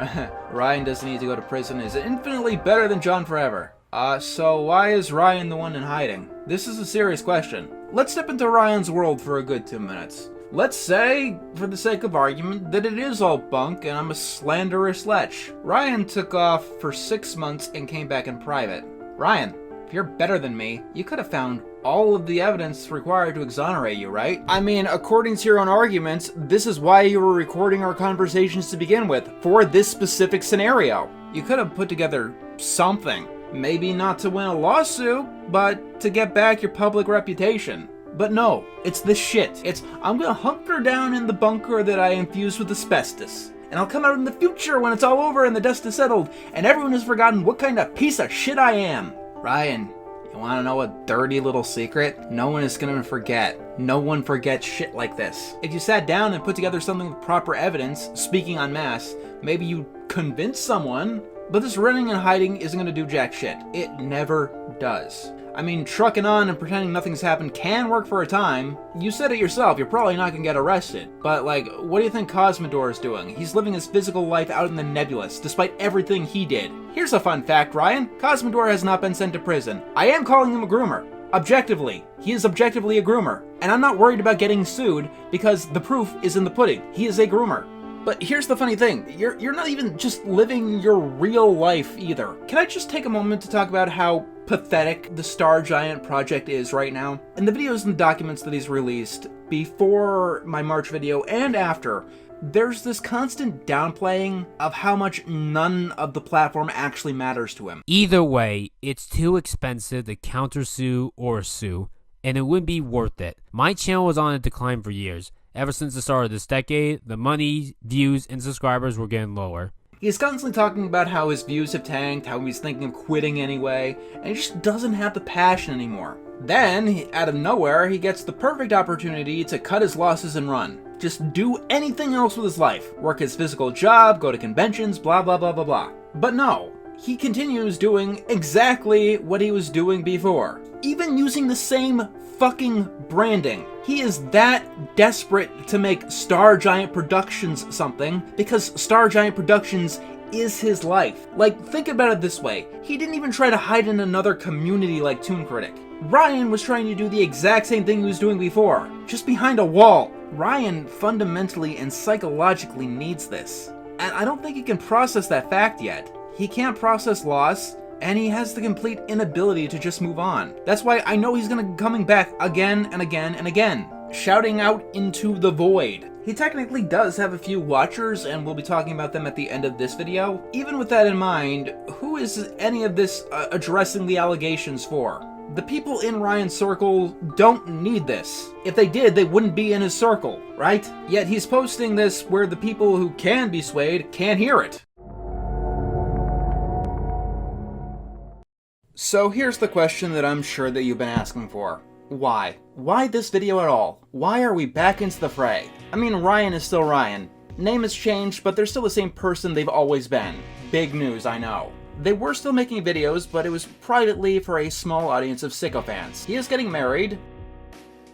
Ryan doesn't need to go to prison, is infinitely better than John Forever. So why is Ryan the one in hiding? This is a serious question. Let's step into Ryan's world for a good 2 minutes. Let's say, for the sake of argument, that it is all bunk and I'm a slanderous lech. Ryan took off for 6 months and came back in private. Ryan, if you're better than me, you could have found all of the evidence required to exonerate you, right? I mean, according to your own arguments, this is why you were recording our conversations to begin with, for this specific scenario. You could have put together something. Maybe not to win a lawsuit, but to get back your public reputation. But no, it's this shit. It's, I'm gonna hunker down in the bunker that I infused with asbestos. And I'll come out in the future when it's all over and the dust is settled, and everyone has forgotten what kind of piece of shit I am. Ryan, you wanna know a dirty little secret? No one is gonna forget. No one forgets shit like this. If you sat down and put together something with proper evidence, speaking en masse, maybe you convince someone, but this running and hiding isn't gonna do jack shit. It never does. I mean, trucking on and pretending nothing's happened can work for a time. You said it yourself, you're probably not gonna get arrested. But, like, what do you think Cosmodor is doing? He's living his physical life out in the nebulous, despite everything he did. Here's a fun fact, Ryan. Cosmodor has not been sent to prison. I am calling him a groomer. Objectively. He is objectively a groomer. And I'm not worried about getting sued, because the proof is in the pudding. He is a groomer. But here's the funny thing, you're not even just living your real life either. Can I just take a moment to talk about how pathetic the Star Giant project is right now? In the videos and documents that he's released, before my March video and after, there's this constant downplaying of how much none of the platform actually matters to him. Either way, it's too expensive to countersue or sue, and it wouldn't be worth it. My channel was on a decline for years. Ever since the start of this decade, the money, views, and subscribers were getting lower. He's constantly talking about how his views have tanked, how he's thinking of quitting anyway, and he just doesn't have the passion anymore. Then, out of nowhere, he gets the perfect opportunity to cut his losses and run. Just do anything else with his life. Work his physical job, go to conventions, blah blah blah blah blah. But no, he continues doing exactly what he was doing before. Even using the same fucking branding. He is that desperate to make Star Giant Productions something because Star Giant Productions is his life. Like, think about it this way. He didn't even try to hide in another community like Toon Critic. Ryan was trying to do the exact same thing he was doing before, just behind a wall. Ryan fundamentally and psychologically needs this. And I don't think he can process that fact yet. He can't process loss, and he has the complete inability to just move on. That's why I know he's gonna be coming back again and again and again, shouting out into the void. He technically does have a few watchers, and we'll be talking about them at the end of this video. Even with that in mind, who is any of this addressing the allegations for? The people in Ryan's circle don't need this. If they did, they wouldn't be in his circle, right? Yet he's posting this where the people who can be swayed can't hear it. So here's the question that I'm sure that you've been asking for. Why? Why this video at all? Why are we back into the fray? I mean, Ryan is still Ryan. Name has changed, but they're still the same person they've always been. Big news, I know. They were still making videos, but it was privately for a small audience of sycophants. He is getting married.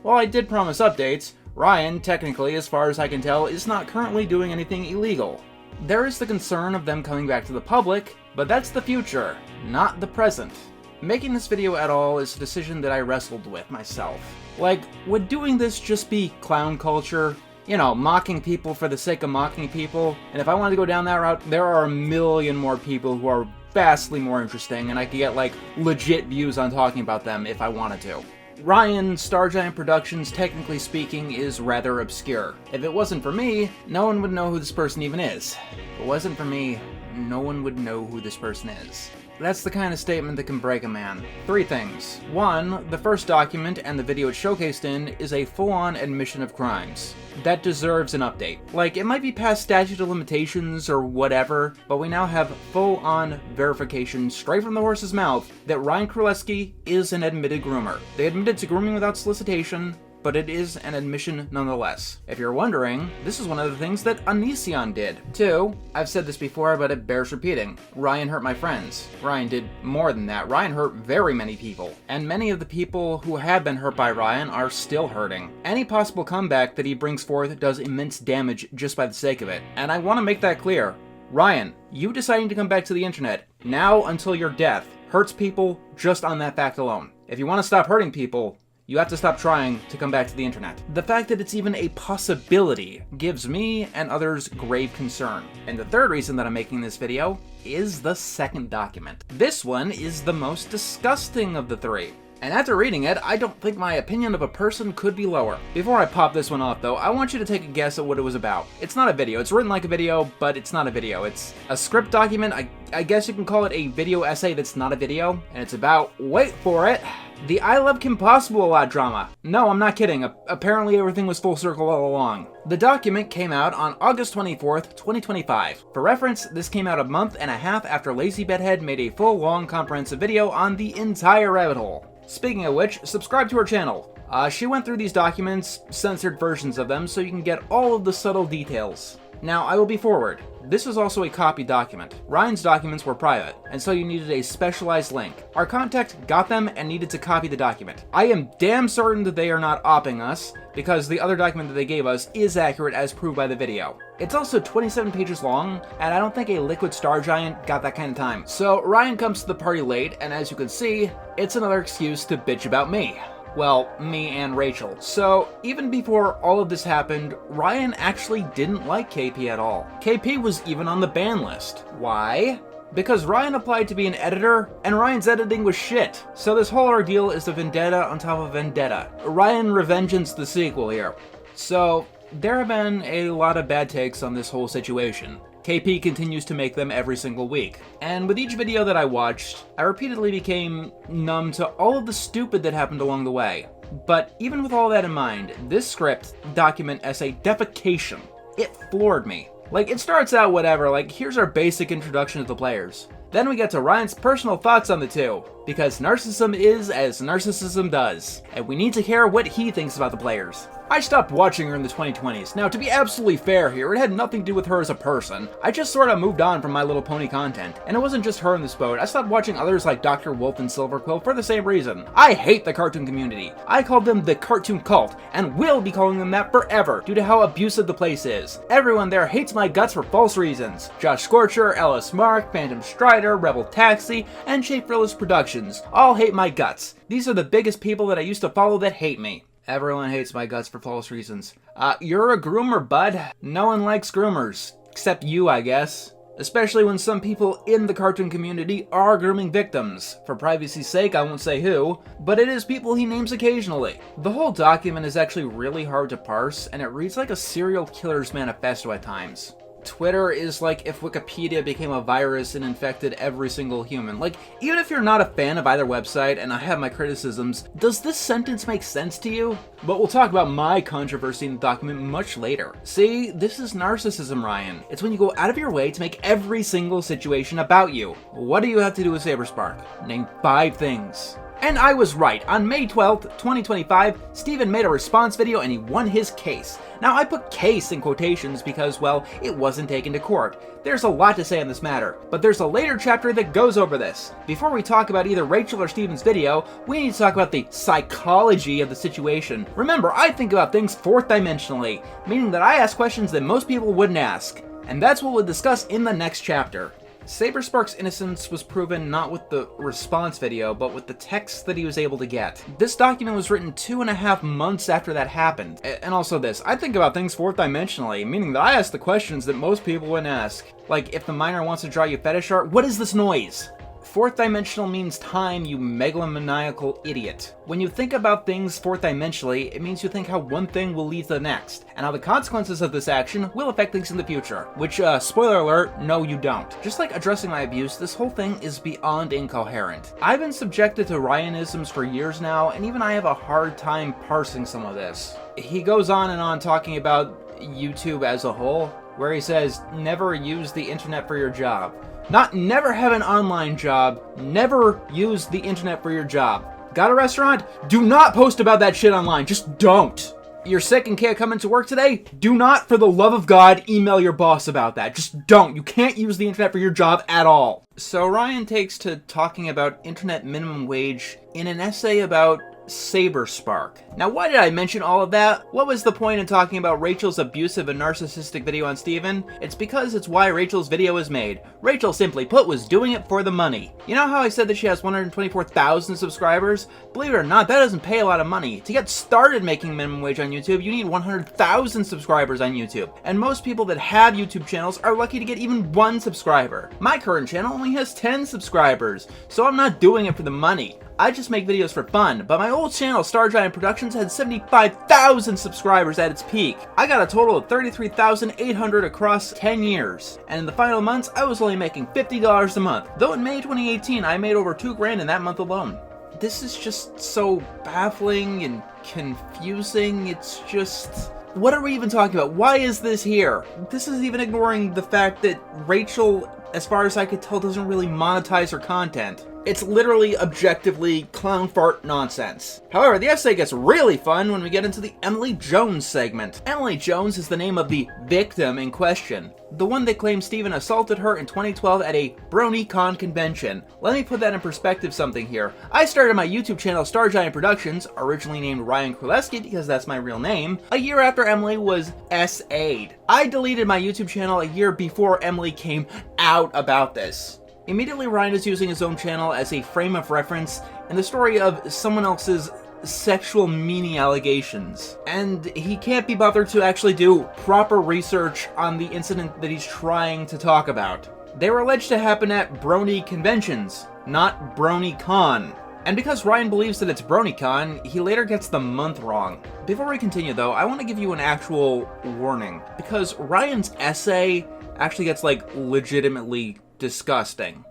While I did promise updates, Ryan, technically, as far as I can tell, is not currently doing anything illegal. There is the concern of them coming back to the public, but that's the future, not the present. Making this video at all is a decision that I wrestled with myself. Like, would doing this just be clown culture? You know, mocking people for the sake of mocking people? And if I wanted to go down that route, there are a million more people who are vastly more interesting, and I could get, like, legit views on talking about them if I wanted to. Ryan, Star Giant Productions, technically speaking, is rather obscure. If it wasn't for me, no one would know who this person even is. If it wasn't for me, no one would know who this person is. That's the kind of statement that can break a man. 3 things. 1, the first document and the video it's showcased in is a full-on admission of crimes. That deserves an update. Like, it might be past statute of limitations or whatever, but we now have full-on verification straight from the horse's mouth that Ryan Królewski is an admitted groomer. They admitted to grooming without solicitation, but it is an admission nonetheless. If you're wondering, this is one of the things that Onision did. 2, I've said this before, but it bears repeating. Ryan hurt my friends. Ryan did more than that. Ryan hurt very many people. And many of the people who have been hurt by Ryan are still hurting. Any possible comeback that he brings forth does immense damage just by the sake of it. And I want to make that clear. Ryan, you deciding to come back to the internet, now until your death, hurts people just on that fact alone. If you want to stop hurting people, you have to stop trying to come back to the internet. The fact that it's even a possibility gives me and others grave concern. And the third reason that I'm making this video is the second document. This one is the most disgusting of the 3. And after reading it, I don't think my opinion of a person could be lower. Before I pop this one off though, I want you to take a guess at what it was about. It's not a video. It's written like a video, but it's not a video. It's a script document. I guess you can call it a video essay that's not a video. And it's about, wait for it, the I Love Kim Possible a Lot drama. No, I'm not kidding. Apparently everything was full circle all along. The document came out on August 24th, 2025. For reference, this came out a month and a half after Lazy Bedhead made a full, long, comprehensive video on the entire rabbit hole. Speaking of which, subscribe to her channel. She went through these documents, censored versions of them, so you can get all of the subtle details. Now, I will be forward. This is also a copy document. Ryan's documents were private, and so you needed a specialized link. Our contact got them and needed to copy the document. I am damn certain that they are not opping us, because the other document that they gave us is accurate as proved by the video. It's also 27 pages long, and I don't think a Liquid Star Giant got that kind of time. So Ryan comes to the party late, and as you can see, it's another excuse to bitch about me. Well, me and Rachel. So, even before all of this happened, Ryan actually didn't like KP at all. KP was even on the ban list. Why? Because Ryan applied to be an editor, and Ryan's editing was shit. So this whole ordeal is a vendetta on top of vendetta. Ryan Revengeance the sequel here. So, there have been a lot of bad takes on this whole situation. KP continues to make them every single week. And with each video that I watched, I repeatedly became numb to all of the stupid that happened along the way. But even with all that in mind, this script, document essay, defecation, it floored me. Like, it starts out whatever, like, here's our basic introduction to the players. Then we get to Ryan's personal thoughts on the two, because narcissism is as narcissism does, and we need to hear what he thinks about the players. I stopped watching her in the 2020s. Now, to be absolutely fair here, it had nothing to do with her as a person. I just sort of moved on from My Little Pony content. And it wasn't just her in this boat. I stopped watching others like Dr. Wolf and Silverquill for the same reason. I hate the cartoon community. I called them the cartoon cult, and will be calling them that forever due to how abusive the place is. Everyone there hates my guts for false reasons. Josh Scorcher, Ellis Mark, Phantom Strider, Rebel Taxi, and Shaperillis Productions all hate my guts. These are the biggest people that I used to follow that hate me. Everyone hates my guts for false reasons. You're a groomer, bud. No one likes groomers. Except you, I guess. Especially when some people in the cartoon community are grooming victims. For privacy's sake, I won't say who, but it is people he names occasionally. The whole document is actually really hard to parse, and it reads like a serial killer's manifesto at times. Twitter is like if Wikipedia became a virus and infected every single human. Like, even if you're not a fan of either website, and I have my criticisms, does this sentence make sense to you? But we'll talk about my controversy in the document much later. See, this is narcissism, Ryan. It's when you go out of your way to make every single situation about you. What do you have to do with Saberspark? Name 5 things. And I was right. On May 12th, 2025, Steven made a response video and he won his case. Now, I put case in quotations because, well, it wasn't taken to court. There's a lot to say on this matter, but there's a later chapter that goes over this. Before we talk about either Rachel or Steven's video, we need to talk about the psychology of the situation. Remember, I think about things 4th dimensionally, meaning that I ask questions that most people wouldn't ask. And that's what we'll discuss in the next chapter. Saberspark's innocence was proven not with the response video, but with the text that he was able to get. This document was written 2.5 months after that happened. And also this, I think about things 4th dimensionally, meaning that I ask the questions that most people wouldn't ask. Like, if the miner wants to draw you fetish art, what is this noise? 4th dimensional means time, you megalomaniacal idiot. When you think about things 4th dimensionally, it means you think how one thing will lead to the next, and how the consequences of this action will affect things in the future. Which, spoiler alert, no you don't. Just like addressing my abuse, this whole thing is beyond incoherent. I've been subjected to Ryanisms for years now, and even I have a hard time parsing some of this. He goes on and on talking about YouTube as a whole, where he says, never use the internet for your job. Not never have an online job, never use the internet for your job. Got a restaurant? Do not post about that shit online, just don't. You're sick and can't come into work today? Do not, for the love of God, email your boss about that. Just don't. You can't use the internet for your job at all. So Ryan takes to talking about internet minimum wage in an essay about Saberspark. Now, why did I mention all of that? What was the point in talking about Rachel's abusive and narcissistic video on Steven? It's because it's why Rachel's video was made. Rachel, simply put, was doing it for the money. You know how I said that she has 124,000 subscribers? Believe it or not, that doesn't pay a lot of money. To get started making minimum wage on YouTube, you need 100,000 subscribers on YouTube. And most people that have YouTube channels are lucky to get even 1 subscriber. My current channel only has 10 subscribers, so I'm not doing it for the money. I just make videos for fun, but my old channel, Star Giant Productions, had 75,000 subscribers at its peak. I got a total of 33,800 across 10 years, and in the final months, I was only making $50 a month, though in May 2018, I made over $2 grand in that month alone. This is just so baffling and confusing. It's just... what are we even talking about? Why is this here? This is even ignoring the fact that Rachel, as far as I could tell, doesn't really monetize her content. It's literally objectively clown fart nonsense. However, the essay gets really fun when we get into the Emily Jones segment. Emily Jones is the name of the victim in question, the one that claims Steven assaulted her in 2012 at a BronyCon convention. Let me put that in perspective something here. I started my YouTube channel Star Giant Productions, originally named Ryan Królewski because that's my real name, a year after Emily was SA'd. I deleted my YouTube channel a year before Emily came out about this. Immediately, Ryan is using his own channel as a frame of reference in the story of someone else's sexual meaning allegations. And he can't be bothered to actually do proper research on the incident that he's trying to talk about. They were alleged to happen at Brony conventions, not BronyCon. And because Ryan believes that it's BronyCon, he later gets the month wrong. Before we continue though, I want to give you an actual warning, because Ryan's essay actually gets legitimately disgusting.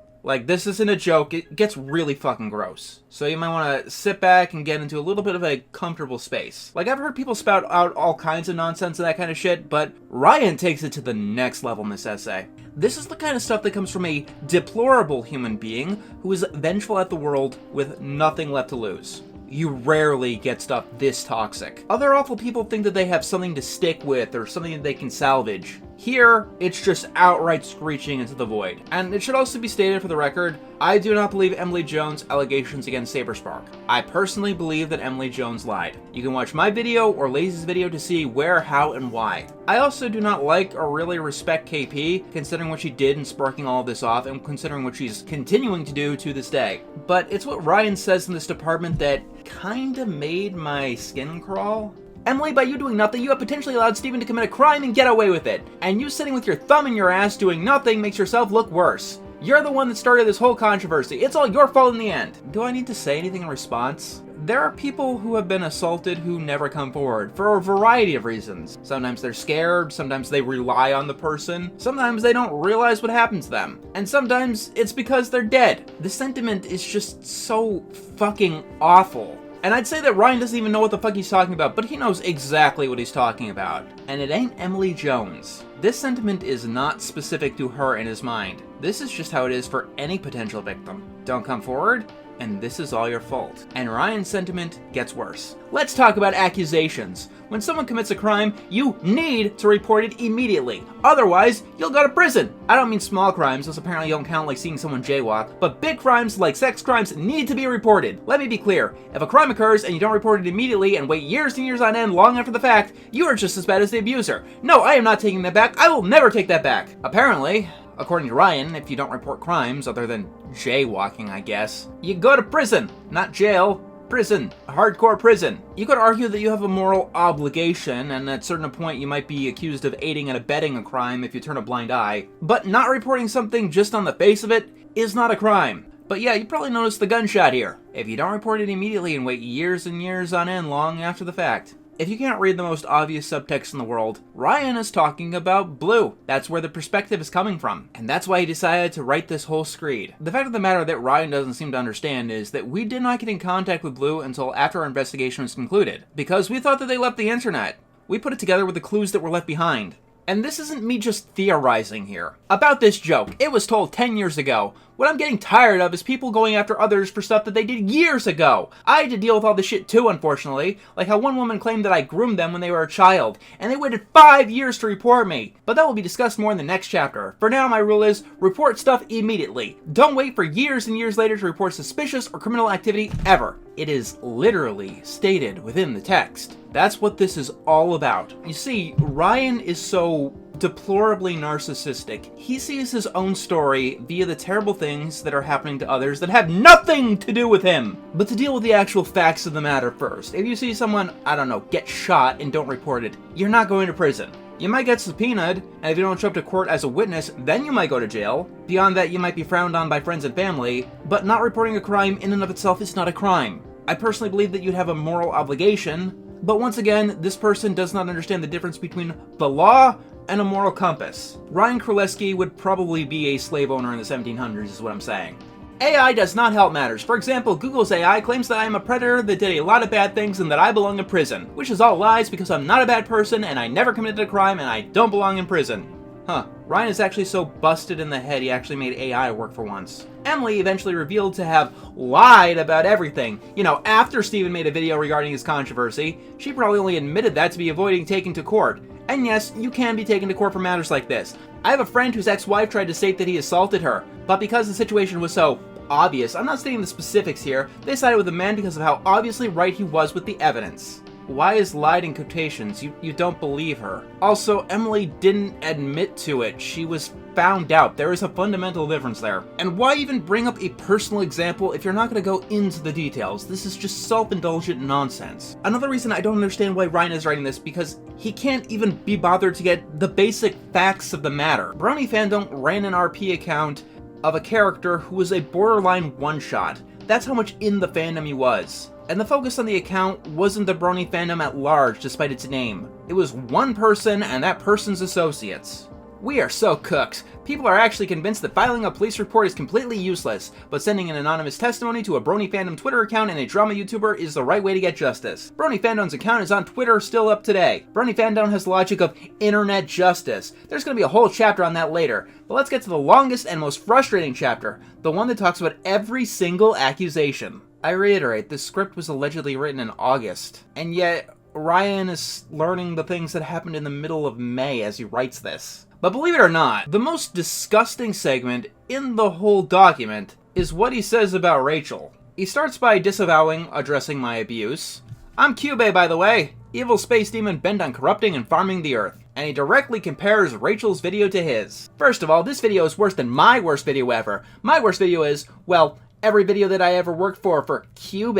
This isn't a joke, it gets really fucking gross. So you might want to sit back and get into a little bit of a comfortable space. I've heard people spout out all kinds of nonsense and that kind of shit, but Ryan takes it to the next level in this essay. This is the kind of stuff that comes from a deplorable human being who is vengeful at the world with nothing left to lose. You rarely get stuff this toxic. Other awful people think that they have something to stick with or something that they can salvage. Here, it's just outright screeching into the void. And it should also be stated for the record, I do not believe Emily Jones' allegations against Saberspark. I personally believe that Emily Jones lied. You can watch my video or Lazy's video to see where, how, and why. I also do not like or really respect KP, considering what she did in sparking all of this off and considering what she's continuing to do to this day. But it's what Ryan says in this department that kinda made my skin crawl. Emily, by you doing nothing, you have potentially allowed Steven to commit a crime and get away with it. And you sitting with your thumb in your ass doing nothing makes yourself look worse. You're the one that started this whole controversy. It's all your fault in the end. Do I need to say anything in response? There are people who have been assaulted who never come forward for a variety of reasons. Sometimes they're scared, sometimes they rely on the person, sometimes they don't realize what happened to them, and sometimes it's because they're dead. The sentiment is just so fucking awful. And I'd say that Ryan doesn't even know what the fuck he's talking about, but he knows exactly what he's talking about. And it ain't Emily Jones. This sentiment is not specific to her in his mind. This is just how it is for any potential victim. Don't come forward, and this is all your fault. And Ryan's sentiment gets worse. Let's talk about accusations. When someone commits a crime, you need to report it immediately. Otherwise, you'll go to prison. I don't mean small crimes, those apparently don't count like seeing someone jaywalk, but big crimes like sex crimes need to be reported. Let me be clear, if a crime occurs and you don't report it immediately and wait years and years on end long after the fact, you are just as bad as the abuser. No, I am not taking that back. I will never take that back. Apparently, according to Ryan, if you don't report crimes, other than jaywalking, I guess, you go to prison. Not jail. Prison. A hardcore prison. You could argue that you have a moral obligation, and at a certain point you might be accused of aiding and abetting a crime if you turn a blind eye, but not reporting something just on the face of it is not a crime. But yeah, you probably noticed the gunshot here. If you don't report it immediately and wait years and years on end long after the fact. If you can't read the most obvious subtext in the world, Ryan is talking about Blue. That's where the perspective is coming from. And that's why he decided to write this whole screed. The fact of the matter that Ryan doesn't seem to understand is that we did not get in contact with Blue until after our investigation was concluded. Because we thought that they left the internet. We put it together with the clues that were left behind. And this isn't me just theorizing here. About this joke, it was told 10 years ago. What I'm getting tired of is people going after others for stuff that they did years ago. I had to deal with all this shit too, unfortunately. Like how one woman claimed that I groomed them when they were a child, and they waited 5 years to report me. But that will be discussed more in the next chapter. For now, my rule is, report stuff immediately. Don't wait for years and years later to report suspicious or criminal activity ever. It is literally stated within the text. That's what this is all about. You see, Ryan is so deplorably narcissistic. He sees his own story via the terrible things that are happening to others that have nothing to do with him. But to deal with the actual facts of the matter first, if you see someone, I don't know, get shot and don't report it, you're not going to prison. You might get subpoenaed, and if you don't show up to court as a witness, then you might go to jail. Beyond that, you might be frowned on by friends and family, but not reporting a crime in and of itself is not a crime. I personally believe that you'd have a moral obligation, but once again, this person does not understand the difference between the law and a moral compass. Ryan Kraleski would probably be a slave owner in the 1700s is what I'm saying. AI does not help matters. For example, Google's AI claims that I am a predator that did a lot of bad things and that I belong in prison, which is all lies because I'm not a bad person and I never committed a crime and I don't belong in prison. Huh. Ryan is actually so busted in the head he actually made AI work for once. Emily eventually revealed to have lied about everything. You know, after Steven made a video regarding his controversy, she probably only admitted that to be avoiding taking to court. And yes, you can be taken to court for matters like this. I have a friend whose ex-wife tried to state that he assaulted her, but because the situation was so obvious, I'm not stating the specifics here, they sided with the man because of how obviously right he was with the evidence. Why is lied in quotations? You don't believe her. Also, Emily didn't admit to it. She was found out. There is a fundamental difference there. And why even bring up a personal example if you're not going to go into the details? This is just self-indulgent nonsense. Another reason I don't understand why Ryan is writing this, because he can't even be bothered to get the basic facts of the matter. Brony Fandom ran an RP account of a character who was a borderline one-shot. That's how much in the fandom he was. And the focus on the account wasn't the Brony fandom at large, despite its name. It was one person and that person's associates. We are so cooked. People are actually convinced that filing a police report is completely useless, but sending an anonymous testimony to a Brony Fandom Twitter account and a drama YouTuber is the right way to get justice. Brony Fandom's account is on Twitter still up today. Brony Fandom has the logic of internet justice. There's going to be a whole chapter on that later, but let's get to the longest and most frustrating chapter, the one that talks about every single accusation. I reiterate, this script was allegedly written in August, and yet Ryan is learning the things that happened in the middle of May as he writes this. But believe it or not, the most disgusting segment in the whole document is what he says about Rachel. He starts by disavowing addressing my abuse. I'm Cube, by the way, evil space demon bent on corrupting and farming the earth. And he directly compares Rachel's video to his. First of all, this video is worse than my worst video ever. My worst video is, well, every video that I ever worked for Cube,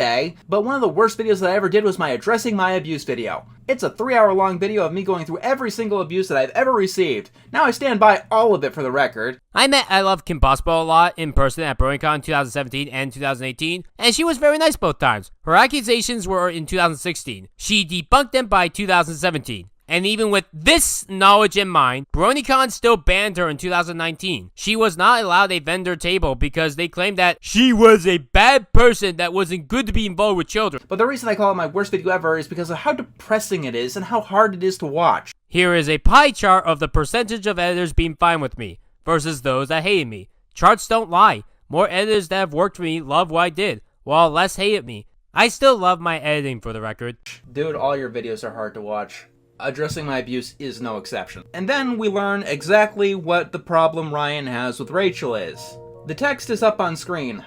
but one of the worst videos that I ever did was my addressing my abuse video. It's a 3-hour long video of me going through every single abuse that I've ever received. Now I stand by all of it for the record. I met I Love Kim Possible a lot in person at BronyCon 2017 and 2018, and she was very nice both times. Her accusations were in 2016. She debunked them by 2017. And even with this knowledge in mind, BronyCon still banned her in 2019. She was not allowed a vendor table because they claimed that she was a bad person that wasn't good to be involved with children. But the reason I call it my worst video ever is because of how depressing it is and how hard it is to watch. Here is a pie chart of the percentage of editors being fine with me versus those that hated me. Charts don't lie. More editors that have worked for me love what I did, while less hated me. I still love my editing, for the record. Dude, all your videos are hard to watch. Addressing my abuse is no exception. And then we learn exactly what the problem Ryan has with Rachel is. The text is up on screen.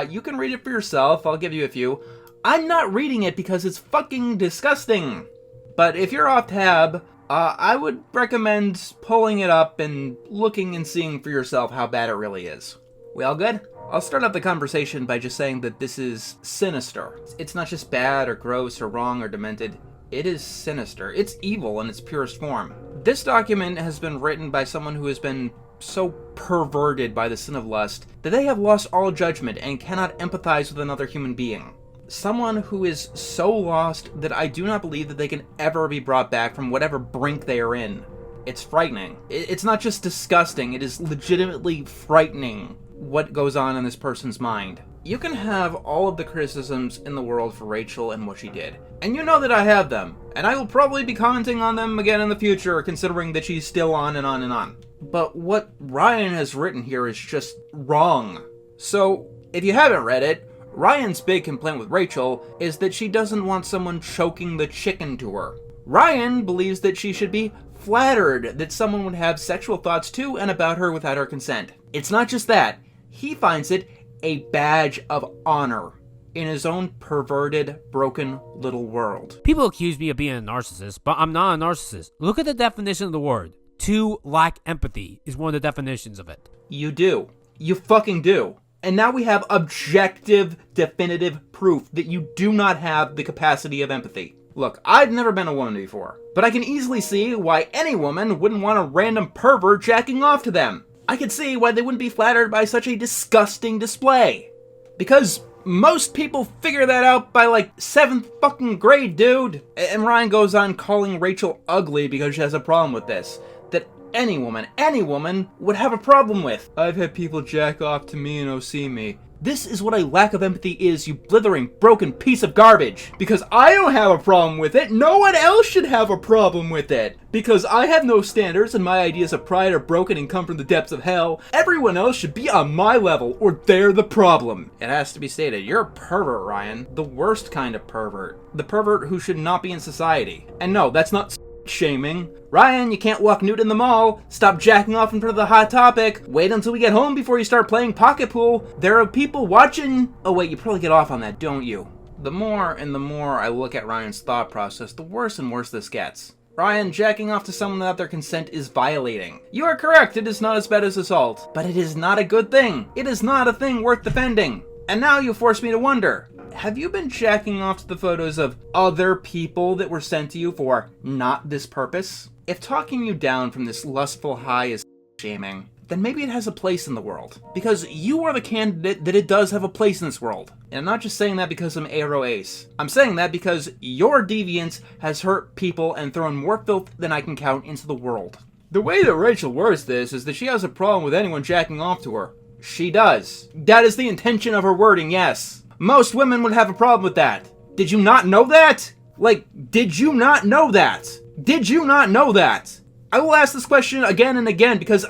You can read it for yourself, I'll give you a few. I'm not reading it because it's fucking disgusting. But if you're off tab, I would recommend pulling it up and looking and seeing for yourself how bad it really is. We all good? I'll start up the conversation by just saying that this is sinister. It's not just bad or gross or wrong or demented. It is sinister. It's evil in its purest form. This document has been written by someone who has been so perverted by the sin of lust that they have lost all judgment and cannot empathize with another human being. Someone who is so lost that I do not believe that they can ever be brought back from whatever brink they are in. It's frightening. It's not just disgusting, it is legitimately frightening what goes on in this person's mind. You can have all of the criticisms in the world for Rachel and what she did. And you know that I have them. And I will probably be commenting on them again in the future, considering that she's still on and on and on. But what Ryan has written here is just wrong. So, if you haven't read it, Ryan's big complaint with Rachel is that she doesn't want someone choking the chicken to her. Ryan believes that she should be flattered that someone would have sexual thoughts to and about her without her consent. It's not just that. He finds it a badge of honor in his own perverted, broken little world. People accuse me of being a narcissist, but I'm not a narcissist. Look at the definition of the word. To lack empathy is one of the definitions of it. You do. You fucking do. And now we have objective, definitive proof that you do not have the capacity of empathy. Look, I've never been a woman before, but I can easily see why any woman wouldn't want a random pervert jacking off to them. I could see why they wouldn't be flattered by such a disgusting display. Because most people figure that out by like 7th fucking grade, dude. And Ryan goes on calling Rachel ugly because she has a problem with this. That any woman would have a problem with. I've had people jack off to me and OC me. This is what a lack of empathy is, you blithering, broken piece of garbage. Because I don't have a problem with it, no one else should have a problem with it. Because I have no standards and my ideas of pride are broken and come from the depths of hell, everyone else should be on my level or they're the problem. It has to be stated, you're a pervert, Ryan. The worst kind of pervert. The pervert who should not be in society. And no, that's not shaming. Ryan, you can't walk nude in the mall. Stop jacking off in front of the Hot Topic. Wait until we get home before you start playing pocket pool. There are people watching. Oh wait, you probably get off on that, don't you? The more and the more I look at Ryan's thought process, the worse and worse this gets. Ryan, jacking off to someone without their consent is violating. You are correct, it is not as bad as assault. But it is not a good thing. It is not a thing worth defending. And now you force me to wonder, have you been jacking off to the photos of other people that were sent to you for not this purpose? If talking you down from this lustful high is shaming, then maybe it has a place in the world. Because you are the candidate that it does have a place in this world. And I'm not just saying that because I'm Aero Ace. I'm saying that because your deviance has hurt people and thrown more filth than I can count into the world. The way that Rachel words this is that she has a problem with anyone jacking off to her. She does. That is the intention of her wording, yes. Most women would have a problem with that. Did you not know that? Like, did you not know that? Did you not know that? I will ask this question again and again because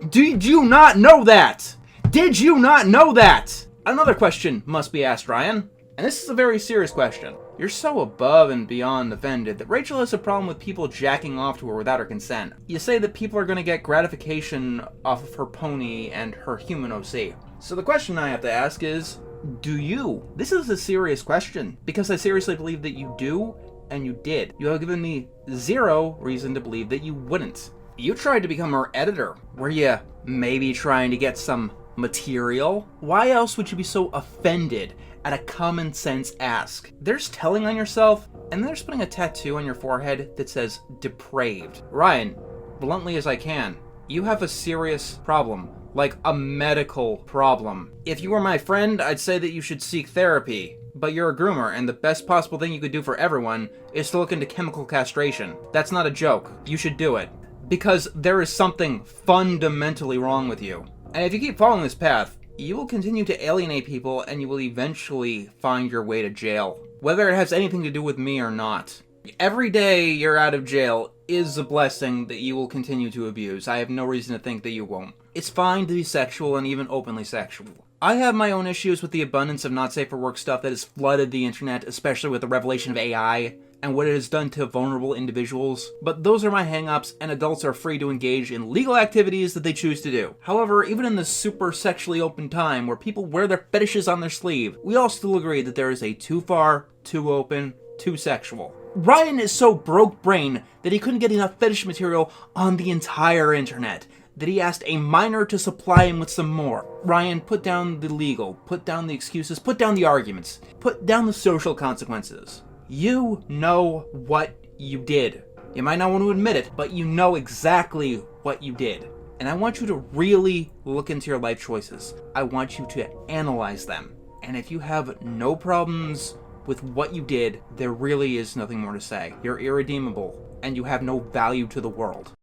did you not know that? Did you not know that? Another question must be asked, Ryan. And this is a very serious question. You're so above and beyond offended that Rachel has a problem with people jacking off to her without her consent. You say that people are going to get gratification off of her pony and her human OC. So the question I have to ask is, do you? This is a serious question, because I seriously believe that you do, and you did. You have given me zero reason to believe that you wouldn't. You tried to become her editor. Were you maybe trying to get some material? Why else would you be so offended at a common sense ask? There's telling on yourself, and there's putting a tattoo on your forehead that says depraved. Ryan, bluntly as I can, you have a serious problem. Like a medical problem. If you were my friend, I'd say that you should seek therapy. But you're a groomer, and the best possible thing you could do for everyone is to look into chemical castration. That's not a joke. You should do it. Because there is something fundamentally wrong with you. And if you keep following this path, you will continue to alienate people and you will eventually find your way to jail. Whether it has anything to do with me or not. Every day you're out of jail is a blessing that you will continue to abuse. I have no reason to think that you won't. It's fine to be sexual and even openly sexual. I have my own issues with the abundance of not safe for work stuff that has flooded the internet, especially with the revelation of AI and what it has done to vulnerable individuals. But those are my hang-ups, and adults are free to engage in legal activities that they choose to do. However, even in this super sexually open time where people wear their fetishes on their sleeve, we all still agree that there is a too far, too open, too sexual. Ryan is so broke brain that he couldn't get enough fetish material on the entire internet, that he asked a miner to supply him with some more. Ryan, put down the legal, put down the excuses, put down the arguments, put down the social consequences. You know what you did. You might not want to admit it, but you know exactly what you did. And I want you to really look into your life choices. I want you to analyze them. And if you have no problems with what you did, there really is nothing more to say. You're irredeemable, and you have no value to the world.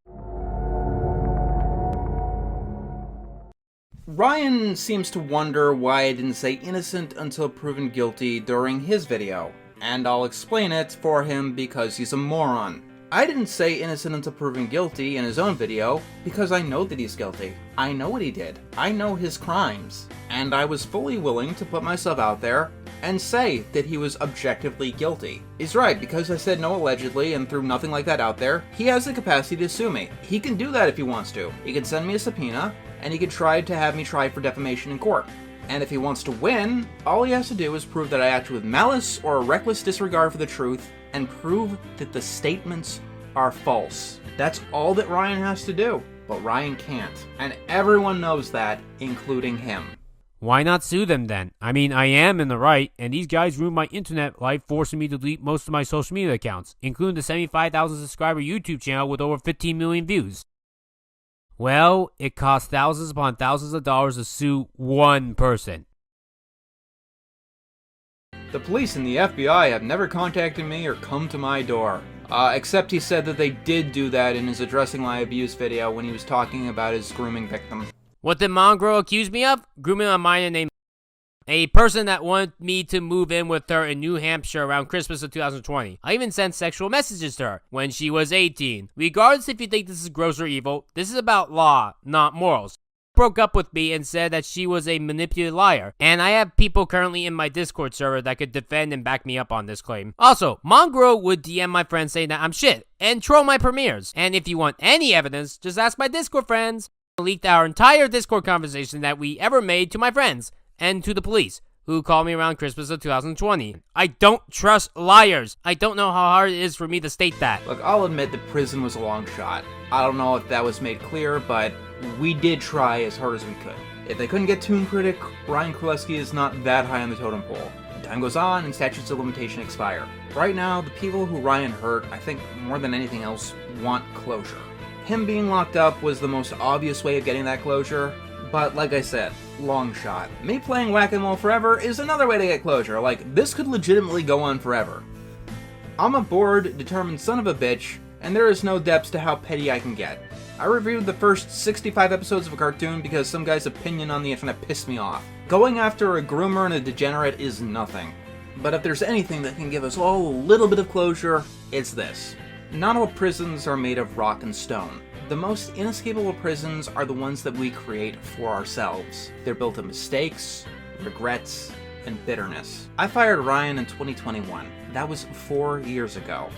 Ryan seems to wonder why I didn't say innocent until proven guilty during his video, and I'll explain it for him because he's a moron. I didn't say innocent until proven guilty in his own video because I know that he's guilty. I know what he did. I know his crimes. And I was fully willing to put myself out there and say that he was objectively guilty. He's right, because I said no allegedly and threw nothing like that out there, he has the capacity to sue me. He can do that if he wants to. He can send me a subpoena, and he could try to have me tried for defamation in court. And if he wants to win, all he has to do is prove that I acted with malice or a reckless disregard for the truth, and prove that the statements are false. That's all that Ryan has to do. But Ryan can't. And everyone knows that, including him. Why not sue them then? I mean, I am in the right, and these guys ruined my internet life, forcing me to delete most of my social media accounts, including the 75,000 subscriber YouTube channel with over 15 million views. Well, it costs thousands upon thousands of dollars to sue one person. The police and the FBI have never contacted me or come to my door. Except he said that they did do that in his Addressing My Abuse video when he was talking about his grooming victim. What did Mongrel accuse me of? Grooming a minor named a person that wanted me to move in with her in New Hampshire around Christmas of 2020. I even sent sexual messages to her when she was 18. Regardless if you think this is gross or evil, this is about law, not morals. Broke up with me and said that she was a manipulative liar, and I have people currently in my Discord server that could defend and back me up on this claim. Also, Mongrel would DM my friends saying that I'm shit and troll my premieres, and if you want any evidence, just ask my Discord friends. I leaked our entire Discord conversation that we ever made to my friends and to the police, who called me around Christmas of 2020. I don't trust liars. I don't know how hard it is for me to state that. Look, I'll admit that prison was a long shot. I don't know if that was made clear, but we did try as hard as we could. If they couldn't get Toon Critic, Ryan Królewski is not that high on the totem pole. Time goes on and statutes of limitation expire. Right now, the people who Ryan hurt, I think more than anything else, want closure. Him being locked up was the most obvious way of getting that closure, but like I said, long shot. Me playing Whack-A-Mole forever is another way to get closure. Like, this could legitimately go on forever. I'm a bored, determined son of a bitch, and there is no depths to how petty I can get. I reviewed the first 65 episodes of a cartoon because some guy's opinion on the internet pissed me off. Going after a groomer and a degenerate is nothing. But if there's anything that can give us all a little bit of closure, it's this. Not all prisons are made of rock and stone. The most inescapable prisons are the ones that we create for ourselves. They're built of mistakes, regrets, and bitterness. I fired Ryan in 2021. That was 4 years ago.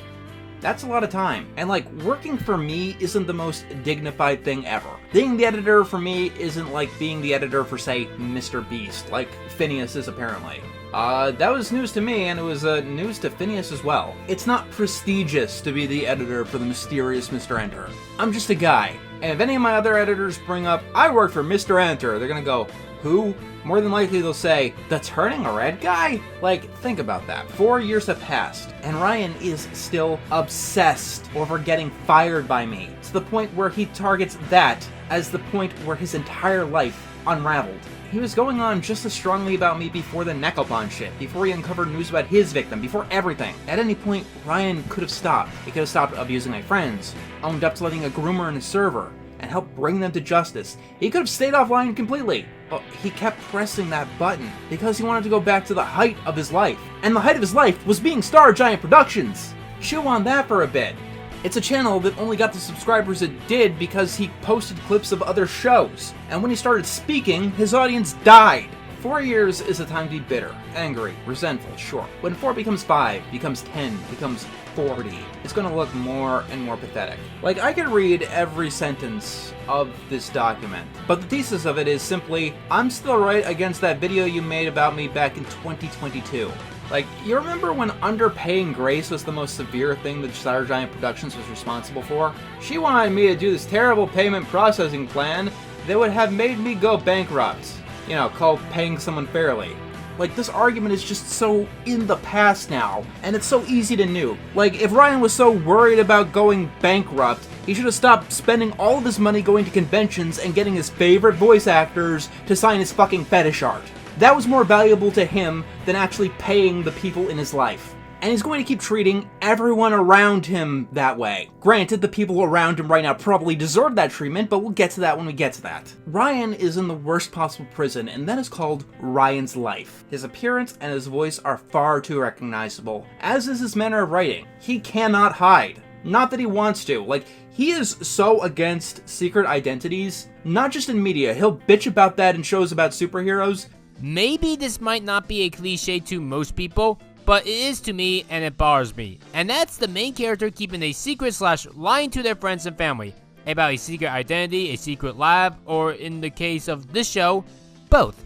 That's a lot of time. And like, working for me isn't the most dignified thing ever. Being the editor for me isn't like being the editor for, say, Mr. Beast, like Phineas is apparently. That was news to me, and it was news to Phineas as well. It's not prestigious to be the editor for the mysterious Mr. Enter. I'm just a guy, and if any of my other editors bring up, I work for Mr. Enter, they're gonna go, who? More than likely they'll say, the Turning Red guy? Like, think about that. 4 years have passed, and Ryan is still obsessed over getting fired by me, to the point where he targets that as the point where his entire life unraveled. He was going on just as strongly about me before the Necklebon shit, before he uncovered news about his victim, before everything. At any point, Ryan could have stopped. He could have stopped abusing my friends, owned up to letting a groomer in his server, and helped bring them to justice. He could have stayed offline completely, but he kept pressing that button because he wanted to go back to the height of his life. And the height of his life was being Star Giant Productions. Chew on that for a bit. It's a channel that only got the subscribers it did because he posted clips of other shows. And when he started speaking, his audience died. 4 years is a time to be bitter, angry, resentful, sure. When 4 becomes 5, becomes 10, becomes 40, it's gonna look more and more pathetic. Like, I could read every sentence of this document, but the thesis of it is simply, I'm still right against that video you made about me back in 2022. Like, you remember when underpaying Grace was the most severe thing that Star Giant Productions was responsible for? She wanted me to do this terrible payment processing plan that would have made me go bankrupt. You know, called paying someone fairly. Like, this argument is just so in the past now, and it's so easy to nuke. Like, if Ryan was so worried about going bankrupt, he should have stopped spending all of his money going to conventions and getting his favorite voice actors to sign his fucking fetish art. That was more valuable to him than actually paying the people in his life. And he's going to keep treating everyone around him that way. Granted, the people around him right now probably deserve that treatment, but we'll get to that when we get to that. Ryan is in the worst possible prison, and that is called Ryan's Life. His appearance and his voice are far too recognizable, as is his manner of writing. He cannot hide. Not that he wants to. Like, he is so against secret identities, not just in media. He'll bitch about that in shows about superheroes. Maybe this might not be a cliche to most people, but it is to me, and it bothers me. And that's the main character keeping a secret / lying to their friends and family about a secret identity, a secret lab, or in the case of this show, both.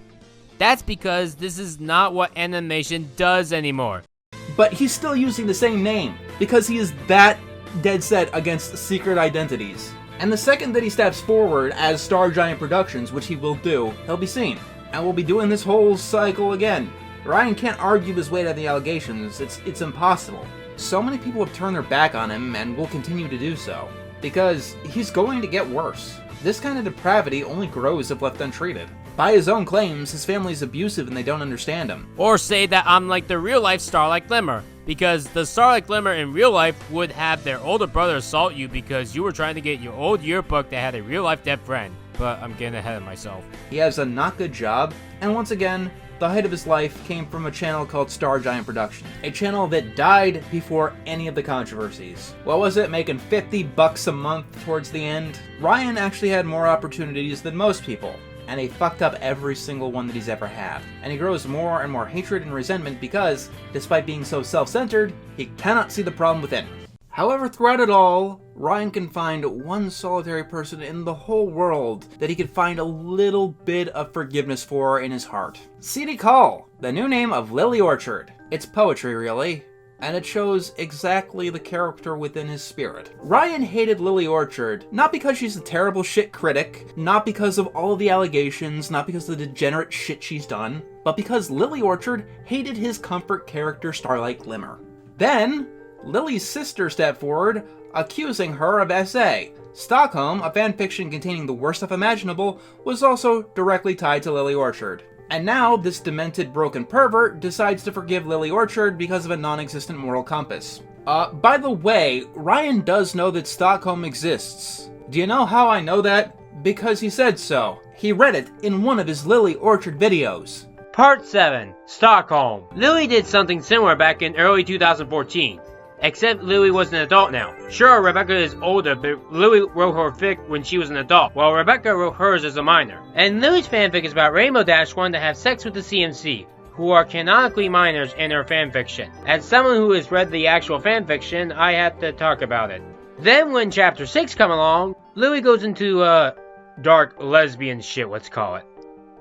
That's because this is not what animation does anymore. But he's still using the same name, because he is that dead set against secret identities. And the second that he steps forward as Star Giant Productions, which he will do, he'll be seen. And we'll be doing this whole cycle again. Ryan can't argue his way out of the allegations, it's impossible. So many people have turned their back on him and will continue to do so, because he's going to get worse. This kind of depravity only grows if left untreated. By his own claims, his family's abusive and they don't understand him. Or say that I'm like the real life Starlight Glimmer, because the Starlight Glimmer in real life would have their older brother assault you because you were trying to get your old yearbook that had a real life dead friend. But I'm getting ahead of myself. He has a not good job, and once again, the height of his life came from a channel called Star Giant Productions, a channel that died before any of the controversies. What was it, making $50 a month towards the end? Ryan actually had more opportunities than most people, and he fucked up every single one that he's ever had. And he grows more and more hatred and resentment because, despite being so self-centered, he cannot see the problem within. However, throughout it all, Ryan can find one solitary person in the whole world that he could find a little bit of forgiveness for in his heart. CD Call, the new name of Lily Orchard. It's poetry, really, and it shows exactly the character within his spirit. Ryan hated Lily Orchard, not because she's a terrible shit critic, not because of all of the allegations, not because of the degenerate shit she's done, but because Lily Orchard hated his comfort character Starlight Glimmer. Then, Lily's sister stepped forward, accusing her of SA. Stockholm, a fanfiction containing the worst stuff imaginable, was also directly tied to Lily Orchard. And now, this demented, broken pervert decides to forgive Lily Orchard because of a non-existent moral compass. By the way, Ryan does know that Stockholm exists. Do you know how I know that? Because he said so. He read it in one of his Lily Orchard videos. Part 7. Stockholm. Lily did something similar back in early 2014. Except Lily was an adult now. Sure, Rebecca is older, but Lily wrote her fic when she was an adult, while Rebecca wrote hers as a minor. And Lily's fanfic is about Rainbow Dash wanting to have sex with the CMC, who are canonically minors in her fanfiction. As someone who has read the actual fanfiction, I have to talk about it. Then when chapter 6 come along, Lily goes into, dark lesbian shit, let's call it.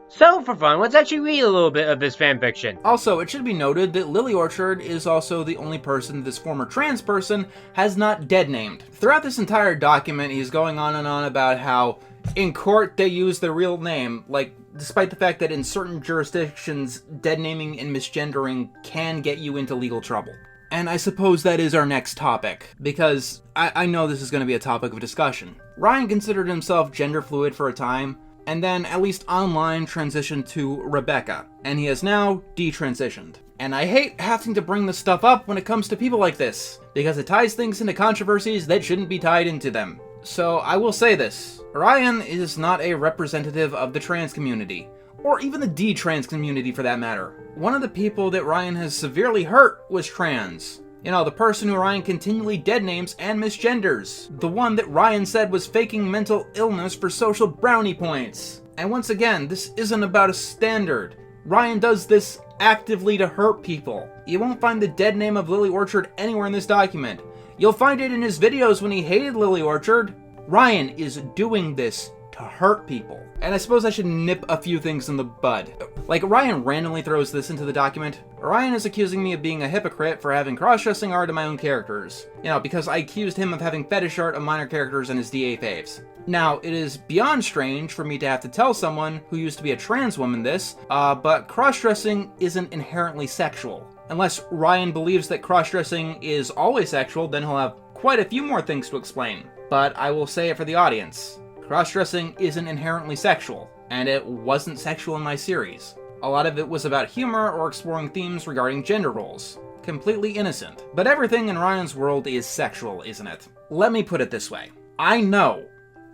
So, for fun, let's actually read a little bit of this fanfiction. Also, it should be noted that Lily Orchard is also the only person this former trans person has not dead-named. Throughout this entire document, he's going on and on about how in court they use their real name, like, despite the fact that in certain jurisdictions, dead-naming and misgendering can get you into legal trouble. And I suppose that is our next topic, because I know this is going to be a topic of discussion. Ryan considered himself gender fluid for a time, and then, at least online, transitioned to Rebecca, and he has now detransitioned. And I hate having to bring this stuff up when it comes to people like this, because it ties things into controversies that shouldn't be tied into them. So I will say this, Ryan is not a representative of the trans community, or even the D-trans community for that matter. One of the people that Ryan has severely hurt was trans. You know, the person who Ryan continually dead-names and misgenders. The one that Ryan said was faking mental illness for social brownie points. And once again, this isn't about a standard. Ryan does this actively to hurt people. You won't find the dead name of Lily Orchard anywhere in this document. You'll find it in his videos when he hated Lily Orchard. Ryan is doing this to hurt people. And I suppose I should nip a few things in the bud. Like, Ryan randomly throws this into the document. Ryan is accusing me of being a hypocrite for having cross-dressing art of my own characters. You know, because I accused him of having fetish art of minor characters in his DA faves. Now, it is beyond strange for me to have to tell someone who used to be a trans woman this, but cross-dressing isn't inherently sexual. Unless Ryan believes that cross-dressing is always sexual, then he'll have quite a few more things to explain. But I will say it for the audience. Cross-dressing isn't inherently sexual, and it wasn't sexual in my series. A lot of it was about humor or exploring themes regarding gender roles. Completely innocent. But everything in Ryan's world is sexual, isn't it? Let me put it this way. I know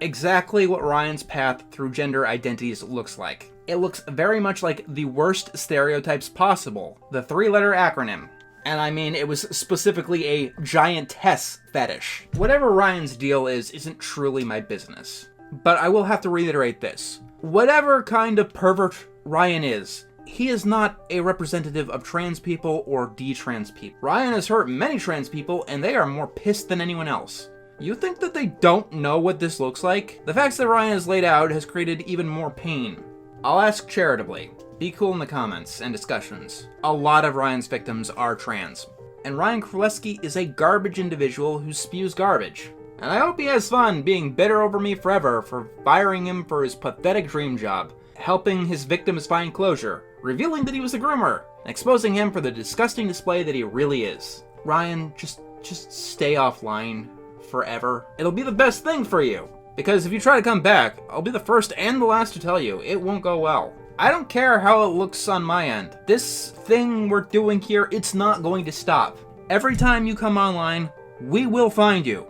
exactly what Ryan's path through gender identities looks like. It looks very much like the worst stereotypes possible, the 3-letter acronym. And I mean, it was specifically a giantess fetish. Whatever Ryan's deal is isn't truly my business. But I will have to reiterate this. Whatever kind of pervert Ryan is, he is not a representative of trans people or D-trans people. Ryan has hurt many trans people, and they are more pissed than anyone else. You think that they don't know what this looks like? The facts that Ryan has laid out has created even more pain. I'll ask charitably. Be cool in the comments and discussions. A lot of Ryan's victims are trans. And Ryan Królewski is a garbage individual who spews garbage. And I hope he has fun being bitter over me forever for firing him for his pathetic dream job, helping his victims find closure, revealing that he was a groomer, and exposing him for the disgusting display that he really is. Ryan, just stay offline forever. It'll be the best thing for you. Because if you try to come back, I'll be the first and the last to tell you, it won't go well. I don't care how it looks on my end. This thing we're doing here, it's not going to stop. Every time you come online, we will find you.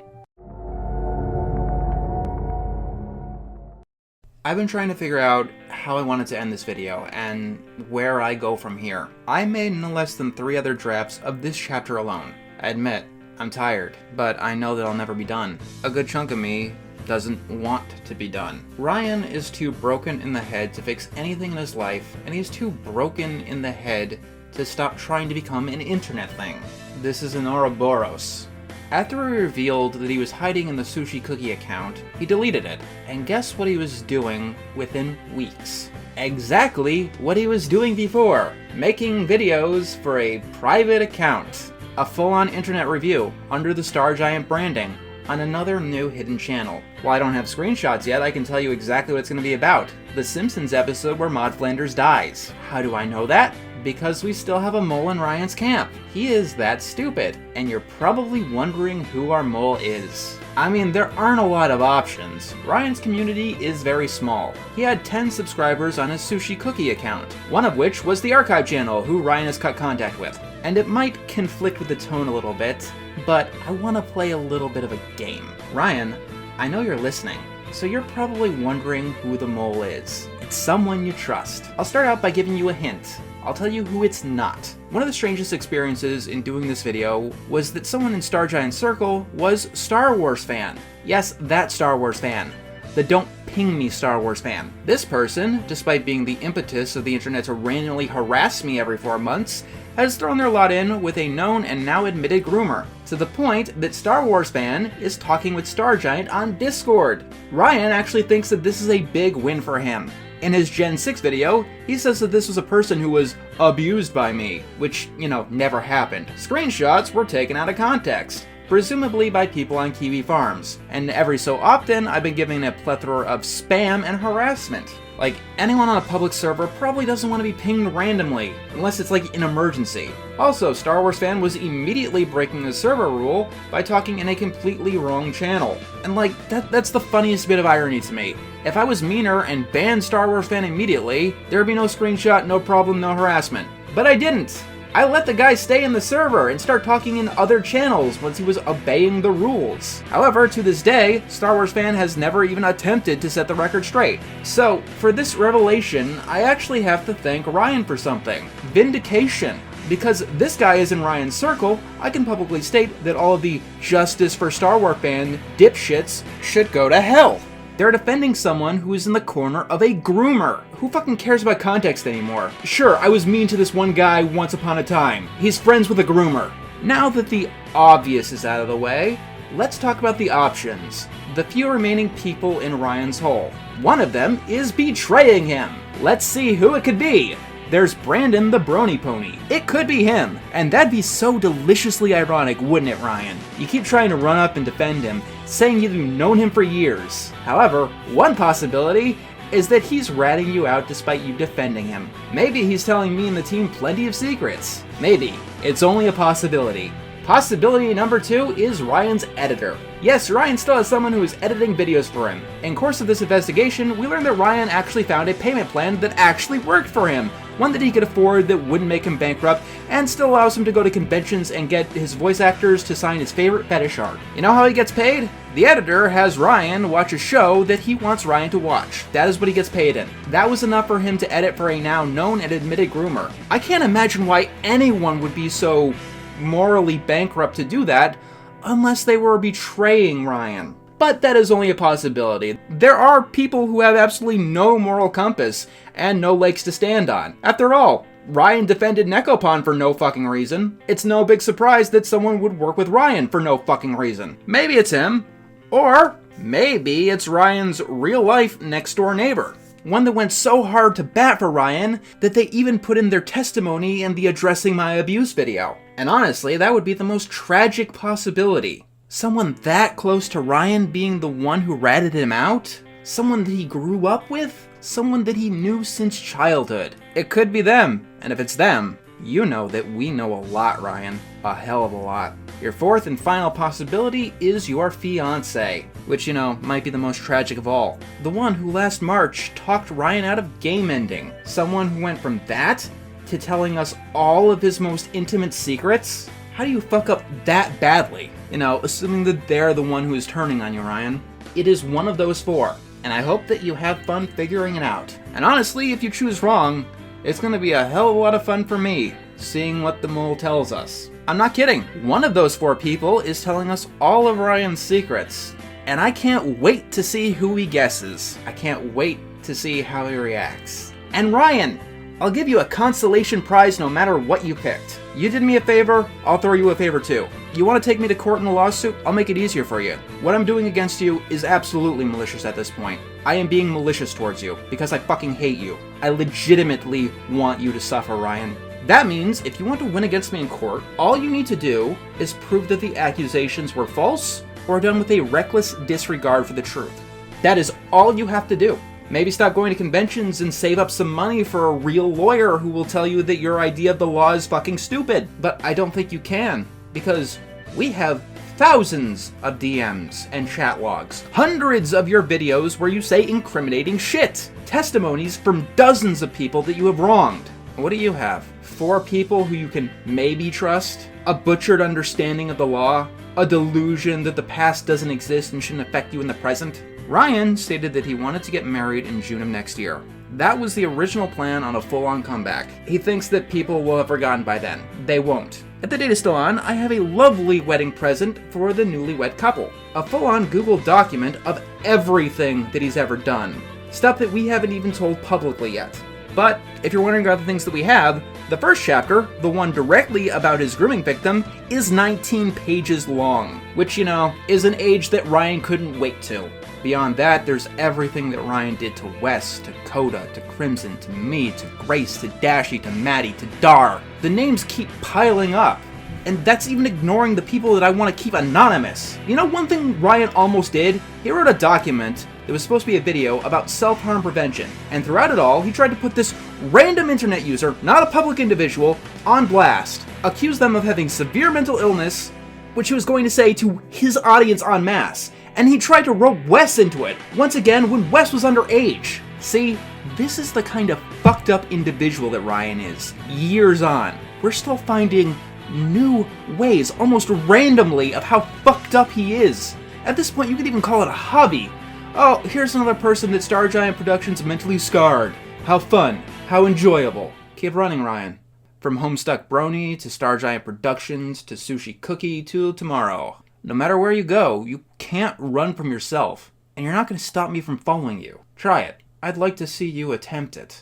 I've been trying to figure out how I wanted to end this video, and where I go from here. I made no less than 3 other drafts of this chapter alone. I admit, I'm tired, but I know that I'll never be done. A good chunk of me doesn't want to be done. Ryan is too broken in the head to fix anything in his life, and he's too broken in the head to stop trying to become an internet thing. This is an Ouroboros. After he revealed that he was hiding in the Sushi Cookie account, he deleted it. And guess what he was doing within weeks? Exactly what he was doing before. Making videos for a private account. A full-on internet review under the Star Giant branding on another new hidden channel. While I don't have screenshots yet, I can tell you exactly what it's going to be about. The Simpsons episode where Maud Flanders dies. How do I know that? Because we still have a mole in Ryan's camp. He is that stupid. And you're probably wondering who our mole is. I mean, there aren't a lot of options. Ryan's community is very small. He had 10 subscribers on his Sushi Cookie account, one of which was the Archive channel, who Ryan has cut contact with. And it might conflict with the tone a little bit, but I want to play a little bit of a game. Ryan, I know you're listening, so you're probably wondering who the mole is. It's someone you trust. I'll start out by giving you a hint. I'll tell you who it's not. One of the strangest experiences in doing this video was that someone in Star Giant Circle was Star Wars fan. Yes, that Star Wars fan. The don't ping me Star Wars fan. This person, despite being the impetus of the internet to randomly harass me every 4 months, has thrown their lot in with a known and now admitted groomer, to the point that Star Wars fan is talking with Star Giant on Discord. Ryan actually thinks that this is a big win for him. In his Gen 6 video, he says that this was a person who was abused by me, which, you know, never happened. Screenshots were taken out of context, presumably by people on Kiwi Farms, and every so often I've been given a plethora of spam and harassment. Like, anyone on a public server probably doesn't want to be pinged randomly, unless it's like an emergency. Also, Star Wars fan was immediately breaking the server rule by talking in a completely wrong channel. And like, that's the funniest bit of irony to me. If I was meaner and banned Star Wars fan immediately, there'd be no screenshot, no problem, no harassment. But I didn't. I let the guy stay in the server and start talking in other channels once he was obeying the rules. However, to this day, Star Wars fan has never even attempted to set the record straight. So, for this revelation, I actually have to thank Ryan for something. Vindication. Because this guy is in Ryan's circle, I can publicly state that all of the Justice for Star Wars fan dipshits should go to hell. They're defending someone who is in the corner of a groomer. Who fucking cares about context anymore? Sure, I was mean to this one guy once upon a time. He's friends with a groomer. Now that the obvious is out of the way, let's talk about the options. The few remaining people in Ryan's hole. One of them is betraying him. Let's see who it could be. There's Brandon the Brony Pony. It could be him, and that'd be so deliciously ironic, wouldn't it, Ryan? You keep trying to run up and defend him, saying you've known him for years. However, one possibility is that he's ratting you out despite you defending him. Maybe he's telling me and the team plenty of secrets. Maybe. It's only a possibility. Possibility number 2 is Ryan's editor. Yes, Ryan still has someone who is editing videos for him. In course of this investigation, we learned that Ryan actually found a payment plan that actually worked for him. One that he could afford that wouldn't make him bankrupt, and still allows him to go to conventions and get his voice actors to sign his favorite fetish art. You know how he gets paid? The editor has Ryan watch a show that he wants Ryan to watch. That is what he gets paid in. That was enough for him to edit for a now known and admitted groomer. I can't imagine why anyone would be so morally bankrupt to do that, unless they were betraying Ryan. But that is only a possibility. There are people who have absolutely no moral compass and no legs to stand on. After all, Ryan defended Nekopon for no fucking reason. It's no big surprise that someone would work with Ryan for no fucking reason. Maybe it's him, or maybe it's Ryan's real-life next-door neighbor. One that went so hard to bat for Ryan that they even put in their testimony in the Addressing My Abuse video. And honestly, that would be the most tragic possibility. Someone that close to Ryan being the one who ratted him out? Someone that he grew up with? Someone that he knew since childhood? It could be them, and if it's them, you know that we know a lot, Ryan. A hell of a lot. Your fourth and final possibility is your fiancé, which, you know, might be the most tragic of all. The one who last March talked Ryan out of game ending. Someone who went from that to telling us all of his most intimate secrets? How do you fuck up that badly? You know, assuming that they're the one who is turning on you, Ryan. It is one of those 4, and I hope that you have fun figuring it out. And honestly, if you choose wrong, it's gonna be a hell of a lot of fun for me, seeing what the mole tells us. I'm not kidding. One of those 4 people is telling us all of Ryan's secrets, and I can't wait to see who he guesses. I can't wait to see how he reacts. And Ryan, I'll give you a consolation prize no matter what you picked. You did me a favor, I'll throw you a favor too. You want to take me to court in a lawsuit? I'll make it easier for you. What I'm doing against you is absolutely malicious at this point. I am being malicious towards you, because I fucking hate you. I legitimately want you to suffer, Ryan. That means, if you want to win against me in court, all you need to do is prove that the accusations were false, or done with a reckless disregard for the truth. That is all you have to do. Maybe stop going to conventions and save up some money for a real lawyer who will tell you that your idea of the law is fucking stupid. But I don't think you can, because we have thousands of DMs and chat logs, hundreds of your videos where you say incriminating shit, testimonies from dozens of people that you have wronged. What do you have? 4 people who you can maybe trust? A butchered understanding of the law? A delusion that the past doesn't exist and shouldn't affect you in the present? Ryan stated that he wanted to get married in June of next year. That was the original plan on a full-on comeback. He thinks that people will have forgotten by then. They won't. If the date is still on, I have a lovely wedding present for the newlywed couple. A full-on Google document of everything that he's ever done. Stuff that we haven't even told publicly yet. But if you're wondering about the things that we have, the first chapter, the one directly about his grooming victim, is 19 pages long, which, you know, is an age that Ryan couldn't wait to. Beyond that, there's everything that Ryan did to Wes, to Coda, to Crimson, to me, to Grace, to Dashi, to Maddie, to Dar. The names keep piling up. And that's even ignoring the people that I want to keep anonymous. You know one thing Ryan almost did? He wrote a document that was supposed to be a video about self-harm prevention, and throughout it all, he tried to put this random internet user, not a public individual, on blast, accused them of having severe mental illness, which he was going to say to his audience en masse, and he tried to rope Wes into it, once again when Wes was underage. See, this is the kind of fucked up individual that Ryan is. Years on, we're still finding new ways, almost randomly, of how fucked up he is. At this point, you could even call it a hobby. Oh, here's another person that Star Giant Productions mentally scarred. How fun. How enjoyable. Keep running, Ryan. From Homestuck Brony, to Star Giant Productions, to Sushi Cookie, to tomorrow. No matter where you go, you can't run from yourself. And you're not going to stop me from following you. Try it. I'd like to see you attempt it.